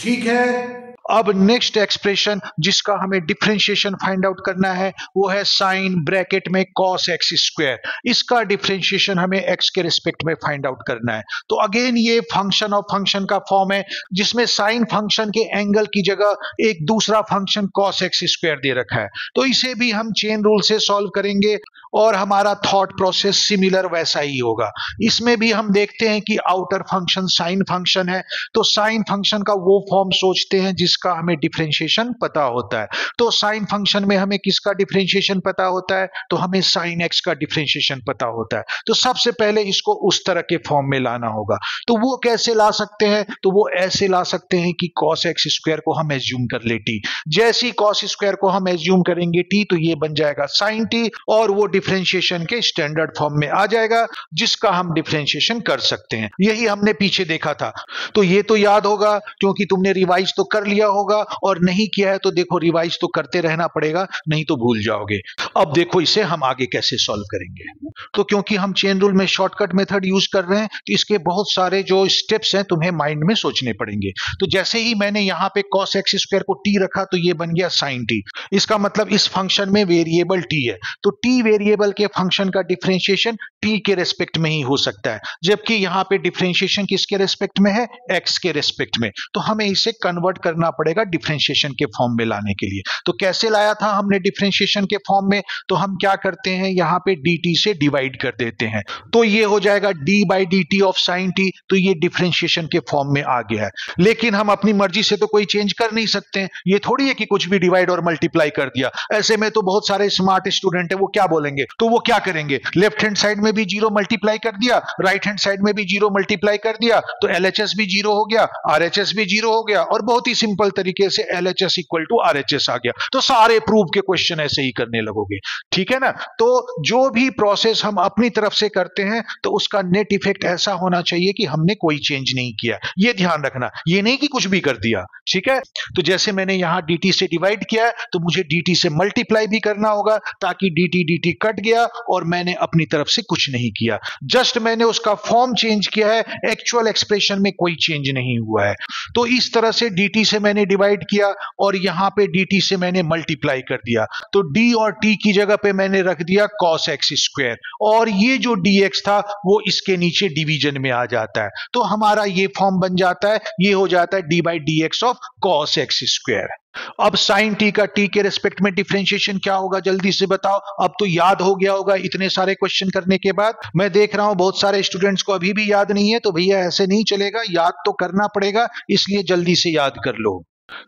ठीक है। अब नेक्स्ट एक्सप्रेशन जिसका हमें डिफरेंशिएशन फाइंड आउट करना है वो है साइन ब्रैकेट में cos x स्क्वायर, इसका डिफरेंशिएशन हमें x के रिस्पेक्ट में फाइंड आउट करना है। तो अगेन ये फंक्शन ऑफ फंक्शन का फॉर्म है जिसमें साइन फंक्शन के एंगल की जगह एक दूसरा फंक्शन cos x स्क्वायर दे रखा है, तो इसे भी हम चेन रूल से सॉल्व करेंगे और हमारा थॉट प्रोसेस सिमिलर वैसा ही होगा। इसमें भी हम देखते हैं कि आउटर फंक्शन साइन फंक्शन है, तो साइन फंक्शन का वो फॉर्म सोचते हैं जिसका हमें डिफरेंशिएशन पता होता है। तो साइन फंक्शन में हमें किसका डिफरेंशिएशन पता होता है, तो हमें साइन एक्स का डिफरेंशिएशन पता होता है। तो सबसे पहले इसको उस तरह के फॉर्म में लाना होगा। तो वो कैसे ला सकते हैं, तो वो ऐसे ला सकते हैं कि cos x स्क्वायर को हम एज्यूम कर ले t, जैसे ही cos स्क्वायर को हम एज्यूम करेंगे t, तो ये बन जाएगा sin t और वो डिफरेंशिएशन के स्टैंडर्ड फॉर्म में आ जाएगा जिसका हम डिफरेंशिएशन कर सकते हैं। यही हमने पीछे देखा था। तो ये तो याद होगा क्योंकि तुमने रिवाइज तो कर लिया होगा, और नहीं किया है तो देखो रिवाइज तो करते रहना पड़ेगा, नहीं तो भूल जाओगे। अब देखो इसे हम आगे कैसे सॉल्व करेंगे। तो क्योंकि हम चेन रूल में शॉर्टकट मेथड यूज कर रहे हैं तो इसके बहुत सारे जो स्टेप्स हैं तुम्हें माइंड में सोचने पड़ेंगे। तो जैसे ही मैंने यहां पे cos x स्क्वायर को t रखा तो ये बन गया sin t, इसका मतलब इस फंक्शन में वेरिएबल t है, तो t वेरिएबल के फंक्शन का डिफरेंशिएशन t के रेस्पेक्ट में ही हो सकता है, जबकि यहां पे डिफरेंशिएशन किसके रेस्पेक्ट में है, x के रेस्पेक्ट में। तो हमें इसे कन्वर्ट करना पड़ेगा डिफरेंशिएशन के फॉर्म में लाने के लिए। तो कैसे लाया था हमने डिफरेंशिएशन के फॉर्म में, तो हम क्या करते हैं, यहां पे dt से डिवाइड कर देते हैं, तो ये हो जाएगा d by dt of sin t, तो ये डिफरेंशिएशन के फॉर्म में आ गया है। लेकिन हम अपनी मर्जी से तो कोई चेंज कर नहीं सकते हैं, ये थोड़ी है कि कुछ भी डिवाइड और मल्टीप्लाई कर दिया। ऐसे में तो बहुत सारे स्मार्ट स्टूडेंट है, वो क्या बोलेंगे, तो वो क्या करेंगे, लेफ्ट हैंड साइड में भी 0 मल्टीप्लाई कर दिया, राइट हैंड साइड में भी 0 मल्टीप्लाई कर दिया, तो LHS भी 0 हो गया, RHS भी 0 हो गया, और बहुत ही सिंपल तरीके से LHS इक्वल टू RHS आ गया। तो सारे प्रूफ के क्वेश्चन ऐसे ही करने लगोगे, ठीक है ना। तो जो भी प्रोसेस हम अपनी तरफ से करते हैं तो उसका नेट इफेक्ट ऐसा होना चाहिए कि हमने कोई चेंज नहीं किया, ये ध्यान रखना, ये नहीं कि कुछ भी कर दिया, ठीक है। तो जैसे मैंने यहां dt से डिवाइड किया है तो मुझे dt से मल्टीप्लाई भी करना होगा, ताकि dt कट गया और मैंने अपनी तरफ से कुछ नहीं किया, जस्ट मैंने उसका फॉर्म चेंज किया है, एक्चुअल एक्सप्रेशन में कोई चेंज नहीं हुआ है। तो इस तरह से dt से मैंने डिवाइड किया और यहां पे dt से मैंने मल्टीप्लाई कर दिया, तो d और t की जगह पे मैंने रख दिया cos x स्क्वायर, और ये जो dx था वो इसके नीचे डिवीजन में आ जाता है, तो हमारा ये फॉर्म बन जाता है, ये हो जाता है d by dx of cos x square. अब साइन टी का टी के रेस्पेक्ट में डिफरेंशिएशन क्या होगा, जल्दी से बताओ। अब तो याद हो गया होगा इतने सारे क्वेश्चन करने के बाद। मैं देख रहा हूं बहुत सारे स्टूडेंट्स को अभी भी याद नहीं है, तो भैया ऐसे नहीं चलेगा, याद तो करना पड़ेगा, इसलिए जल्दी से याद कर लो।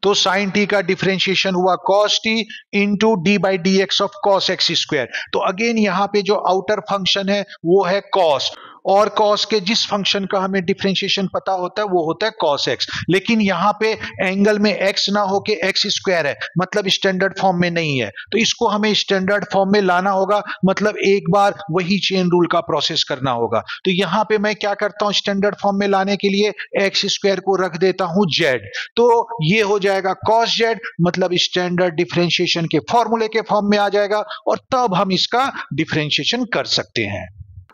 तो साइन टी का डिफरेंशिएशन हुआ cos T into d by d x of cos x square. तो अगेन यहां पे जो आउटर फंक्शन है वो है cos, और cos के जिस फंक्शन का हमें डिफरेंशिएशन पता होता है वो होता है cos x। लेकिन यहां पे एंगल में x ना होके एक्स स्क्वायर है, मतलब स्टैंडर्ड फॉर्म में नहीं है, तो इसको हमें स्टैंडर्ड फॉर्म में लाना होगा, मतलब एक बार वही चेन रूल का प्रोसेस करना होगा। तो यहां पे मैं क्या करता हूं, स्टैंडर्ड फॉर्म में लाने के लिए एक्स स्क्वायर को रख देता हूं z, तो ये हो जाएगा cos z, मतलब स्टैंडर्ड डिफरेंशिएशन के फॉर्मूले के फॉर्म में आ जाएगा, और तब हम इसका डिफरेंशिएशन कर सकते हैं।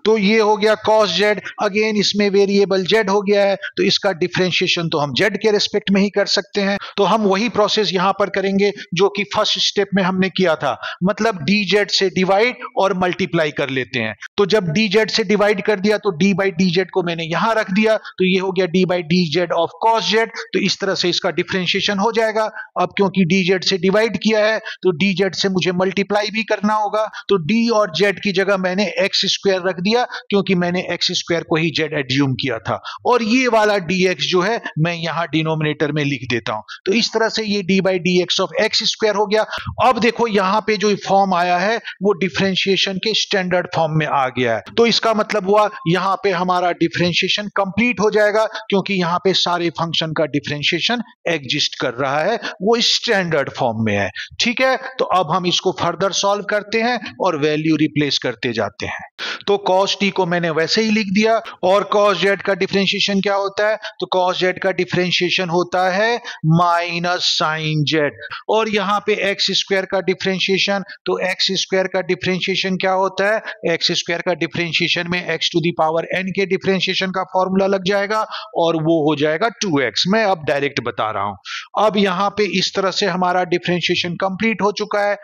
तो ये हो गया cos z। अगेन इसमें वेरिएबल z हो गया है, तो इसका डिफरेंशिएशन तो हम z के रेस्पेक्ट में ही कर सकते हैं। तो हम वही प्रोसेस यहां पर करेंगे जो कि फर्स्ट स्टेप में हमने किया था, मतलब dz से डिवाइड और मल्टीप्लाई कर लेते हैं। तो जब dz से डिवाइड कर दिया तो d बाई dz को मैंने यहां रख दिया, तो ये हो गया d by dz of cos z। तो इस तरह से इसका डिफरेंशिएशन हो जाएगा। अब क्योंकि dz से डिवाइड किया है तो dz से मुझे मल्टीप्लाई भी करना होगा, तो d और z की जगह मैंने एक्स स्क्वायर रख दिया, क्योंकि मैंने एक्स स्क्वायर को ही z एज्यूम किया था, और ये वाला dx जो है मैं यहां डिनोमिनेटर में लिख देता हूं। तो इस तरह से ये d by d x of x square हो गया। अब देखो यहां पे जो फॉर्म आया है वो डिफरेंशिएशन के स्टैंडर्ड फॉर्म में आ गया है, तो इसका मतलब हुआ यहां पे हमारा डिफरेंशिएशन कंप्लीट हो जाएगा, क्योंकि यहां पे सारे फंक्शन का डिफरेंशिएशन एग्जिस्ट कर रहा है, वो स्टैंडर्ड फॉर्म में है। ठीक है, तो अब हम इसको फर्दर सॉल्व करते हैं और वैल्यू रिप्लेस करते जाते हैं। तो cos t को मैंने वैसे ही लिख दिया, और cos z का डिफरेंशिएशन क्या होता है, तो cos z का डिफरेंशिएशन होता है माइनस साइन z, और यहां पे एक्स स्क्वायर का डिफरेंशिएशन, तो एक्स स्क्वायर का डिफरेंशिएशन क्या होता है, एक्स स्क्वायर का डिफरेंशिएशन में x to the power n के डिफरेंशिएशन का फॉर्मूला लग जाएगा, और वो हो जाएगा 2x। मैं अब डायरेक्ट बता रहा हूं। अब यहां पे इस तरह से हमारा डिफरेंशिएशन कंप्लीट हो चुका है।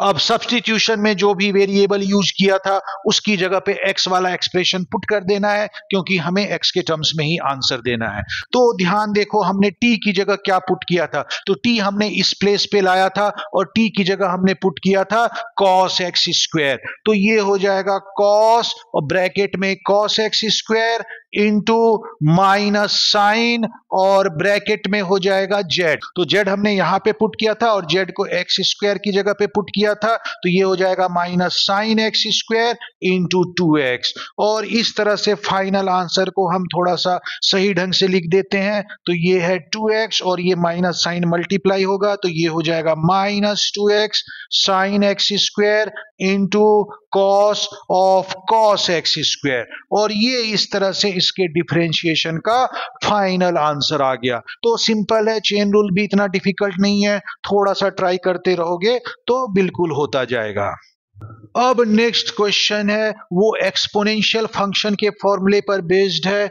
अब सब्स्टिट्यूशन में जो भी वेरिएबल यूज किया था उसकी जगह पे x वाला एक्सप्रेशन पुट कर देना है, क्योंकि हमें x के टर्म्स में ही आंसर देना है। तो ध्यान देखो, हमने t की जगह क्या पुट किया था, तो t हमने इस प्लेस पे लाया था, और t की जगह हमने पुट किया था cos x स्क्वायर। तो ये हो जाएगा cos, और ब्रैकेट में cos x square into minus sine, और ब्रैकेट में हो जाएगा z। तो z हमने यहां पे पुट किया था, और z को x स्क्वायर की जगह पे पुट किया था, तो ये हो जाएगा minus sine x square into 2x। और इस तरह से फाइनल आंसर को हम थोड़ा सा सही ढंग से लिख देते हैं, तो ये है 2x, और ये माइनस साइन मल्टीप्लाई होगा, तो ये हो जाएगा minus 2x sine x square into cos of cos x square. और ये इस तरह से इसके डिफरेंशिएशन का फाइनल आंसर आ गया। तो सिंपल है, चेन रूल भी इतना डिफिकल्ट नहीं है, थोड़ा सा ट्राई करते रहोगे तो बिल्कुल होता जाएगा। अब नेक्स्ट क्वेश्चन है वो एक्सपोनेंशियल फंक्शन के फॉर्मूले पर बेस्ड है।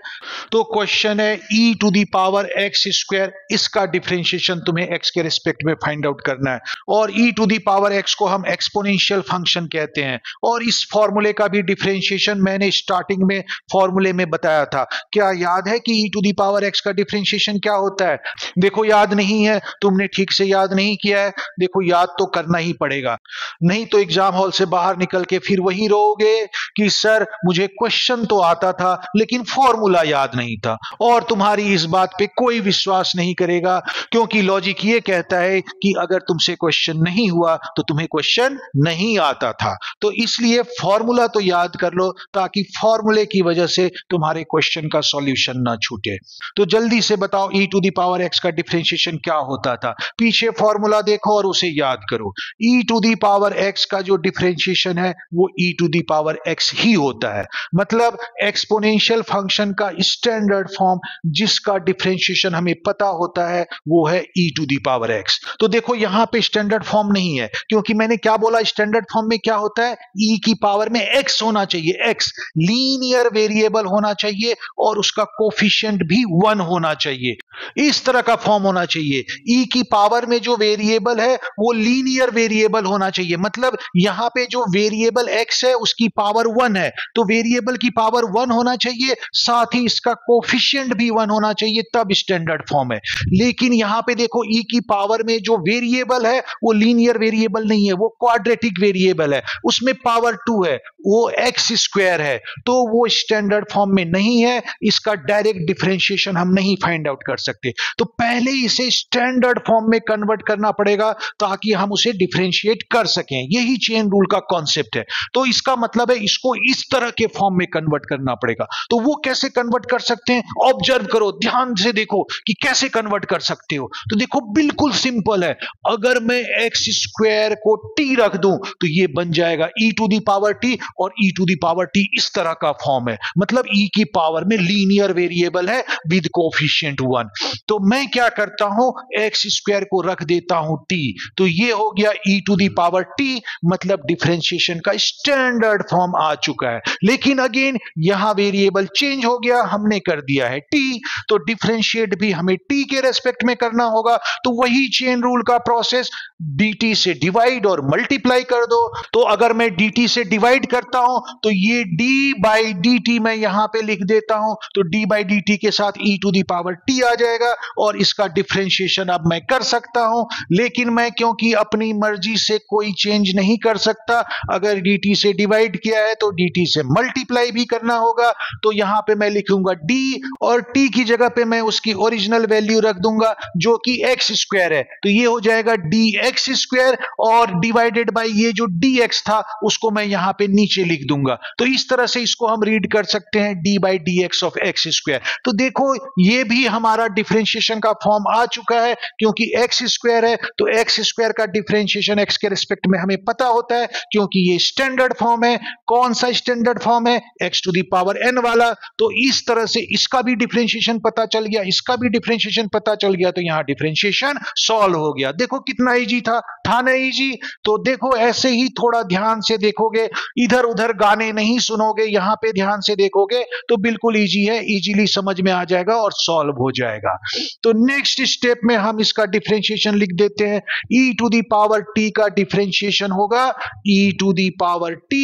तो क्वेश्चन है e to the power x square, इसका डिफरेंशिएशन तुम्हें x के रिस्पेक्ट में फाइंड आउट करना है, और e to the power x को हम एक्सपोनेंशियल फंक्शन कहते हैं। और इस फॉर्मूले का भी डिफरेंशिएशन मैंने स्टार्टिंग में फॉर्मूले में बताया था। क्या याद है कि e to the power x का डिफरेंशिएशन क्या होता है? देखो याद नहीं है, तुमने ठीक से याद नहीं किया है, देखो याद तो करना ही पड़ेगा, नहीं तो एग्जाम हॉल से बाहर निकल के फिर वही रहोगे कि सर मुझे क्वेश्चन तो आता था लेकिन फॉर्मूला याद नहीं था, और तुम्हारी इस बात पे कोई विश्वास नहीं करेगा, क्योंकि लॉजिक ये कहता है कि अगर तुमसे क्वेश्चन नहीं हुआ तो तुम्हें क्वेश्चन नहीं आता था। तो इसलिए फॉर्मूला तो याद कर लो, ताकि फॉर्मूले की वजह से तुम्हारे क्वेश्चन का सॉल्यूशन ना छूटे। तो जल्दी से बताओ e to the power x का डिफरेंशिएशन क्या होता था? पीछे फॉर्मूला देखो और उसे याद करो। e to the power x का जो डिफरेंशिएशन है वो e to the power x ही होता है, मतलब एक्सपोनेंशियल फंक्शन का स्टैंडर्ड फॉर्म जिसका डिफरेंशिएशन हमें पता होता है वो है e to the power x। तो देखो यहां पे स्टैंडर्ड फॉर्म नहीं है, क्योंकि मैंने क्या बोला, स्टैंडर्ड फॉर्म में क्या होता है, e की पावर में x होना चाहिए, x लीनियर वेरिएबल होना चाहिए और उसका कोफिशिएंट भी 1 होना चाहिए। इस तरह का फॉर्म होना चाहिए। ई की पावर में जो वेरिएबल है वो लीनियर वेरिएबल होना चाहिए, मतलब यहां पे जो वेरिएबल एक्स है उसकी पावर 1 है, तो वेरिएबल की पावर 1 होना चाहिए, साथ ही इसका कोफिशिएंट भी 1 होना चाहिए, तब स्टैंडर्ड फॉर्म है। लेकिन यहां पे देखो ई की पावर में जो वेरिएबल है वो लीनियर वेरिएबल नहीं है, वो क्वाड्रेटिक वेरिएबल है, उसमें पावर 2 है, वो एक्स स्क्वायर है, तो वो स्टैंडर्ड फॉर्म में नहीं है, इसका डायरेक्ट डिफरेंशिएशन हम नहीं फाइंड आउट कर सकते। तो पहले इसे स्टैंडर्ड फॉर्म में कन्वर्ट करना पड़ेगा ताकि हम उसे डिफरेंशिएट कर सकें। यही चेन रूल का कॉन्सेप्ट है। तो इसका मतलब है इसको इस तरह के फॉर्म में कन्वर्ट करना पड़ेगा। तो वो कैसे कन्वर्ट कर सकते हैं? ऑब्जर्व करो, ध्यान से देखो कि कैसे कन्वर्ट कर सकते हो। तो देखो बिल्कुल सिंपल है, अगर मैं एक्स स्क्वायर को टी रख दूं तो ये बन जाएगा ई टू दी पावर टी, और ई टू दी पावर टी इस तरह का फॉर्म है, मतलब ई की पावर में लीनियर वेरिएबल है विद कोफिशिएंट 1। तो मैं क्या करता हूं, एक्स स्क्वायर को रख देता हूं टी, तो ये हो गया ई टू दी पावर टी, मतलब डिफरेंशिएशन का स्टैंडर्ड फॉर्म आ चुका है। लेकिन अगेन यहां वेरिएबल चेंज हो गया, हमने कर दिया है टी, तो डिफरेंशिएट भी हमें टी के रेस्पेक्ट में करना होगा। तो वही चेन रूल का प्रोसेस, dt से डिवाइड और मल्टीप्लाई कर दो। तो अगर मैं dt से डिवाइड करता हूं तो ये d बाई dt मैं यहां पे लिख देता हूं, तो d बाई dt के साथ e to the power t आ जाएगा, और इसका डिफरेंशिएशन अब मैं कर सकता हूं। लेकिन मैं क्योंकि अपनी मर्जी से कोई चेंज नहीं कर सकता, अगर dt से डिवाइड किया है तो dt से मल्टीप्लाई भी करना होगा। तो यहां पे मैं लिखूंगा d, और t की जगह पे मैं उसकी ओरिजिनल वैल्यू रख दूंगा जो कि x स्क्वायर है, तो ये हो जाएगा dx स्क्वायर, और डिवाइडेड बाय ये जो dx था उसको मैं यहां पे नीचे लिख दूंगा। तो इस तरह से इसको हम रीड कर सकते हैं d by dx of x square. तो देखो ये भी हमारा डिफरेंशिएशन का फॉर्म आ चुका है, क्योंकि x स्क्वायर है तो x स्क्वायर का डिफरेंशिएशन x के रिस्पेक्ट में हमें पता होता है, क्योंकि ये स्टैंडर्ड फॉर्म है। कौन सा स्टैंडर्ड फॉर्म है? x to the power n वाला। तो इस तरह से इसका भी डिफरेंशिएशन पता चल गया, इसका भी डिफरेंशिएशन पता चल गया, तो यहां डिफरेंशिएशन सॉल्व हो गया। देखो कितना इजी था ना इजी। तो देखो ऐसे ही थोड़ा ध्यान से देखोगे, इधर उधर गाने नहीं सुनोगे, यहां पे ध्यान से देखोगे तो बिल्कुल इजी है, इजीली समझ में आ जाएगा और सॉल्व हो जाएगा। तो नेक्स्ट स्टेप में हम इसका डिफरेंशिएशन लिख देते हैं। e to the power t का डिफरेंशिएशन होगा e to the power t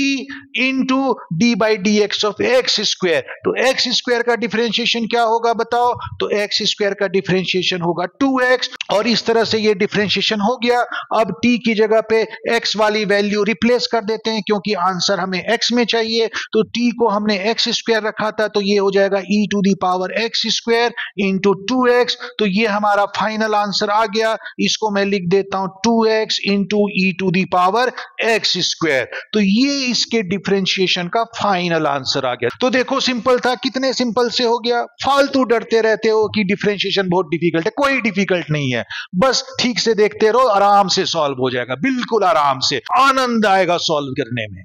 into d by d x of x square. तो एक्स स्क्वायर का डिफरेंशिएशन क्या होगा बताओ? तो एक्स स्क्वायर का डिफरेंशिएशन होगा 2x, और इस तरह से ये डिफरेंशिएशन हो गया। अब t की जगह पे x वाली वैल्यू रिप्लेस कर देते हैं, क्योंकि आंसर हमें x में चाहिए। तो t को हमने x स्क्वायर रखा था, तो ये हो जाएगा e to the power x square into 2x। तो ये हमारा फाइनल आंसर आ गया, इसको मैं लिख देता हूं 2x into e to the power x square. तो ये इसके डिफरेंशिएशन का फाइनल आंसर आ गया। तो देखो सिंपल था, कितने सिंपल से हो गया। फालतू डरते रहते हो कि डिफरेंशिएशन बहुत डिफिकल्ट है, कोई डिफिकल्ट नहीं है, बस ठीक से देखते रहो, आराम से सॉल्व हो जाएगा, बिल्कुल आराम से, आनंद आएगा सॉल्व करने में।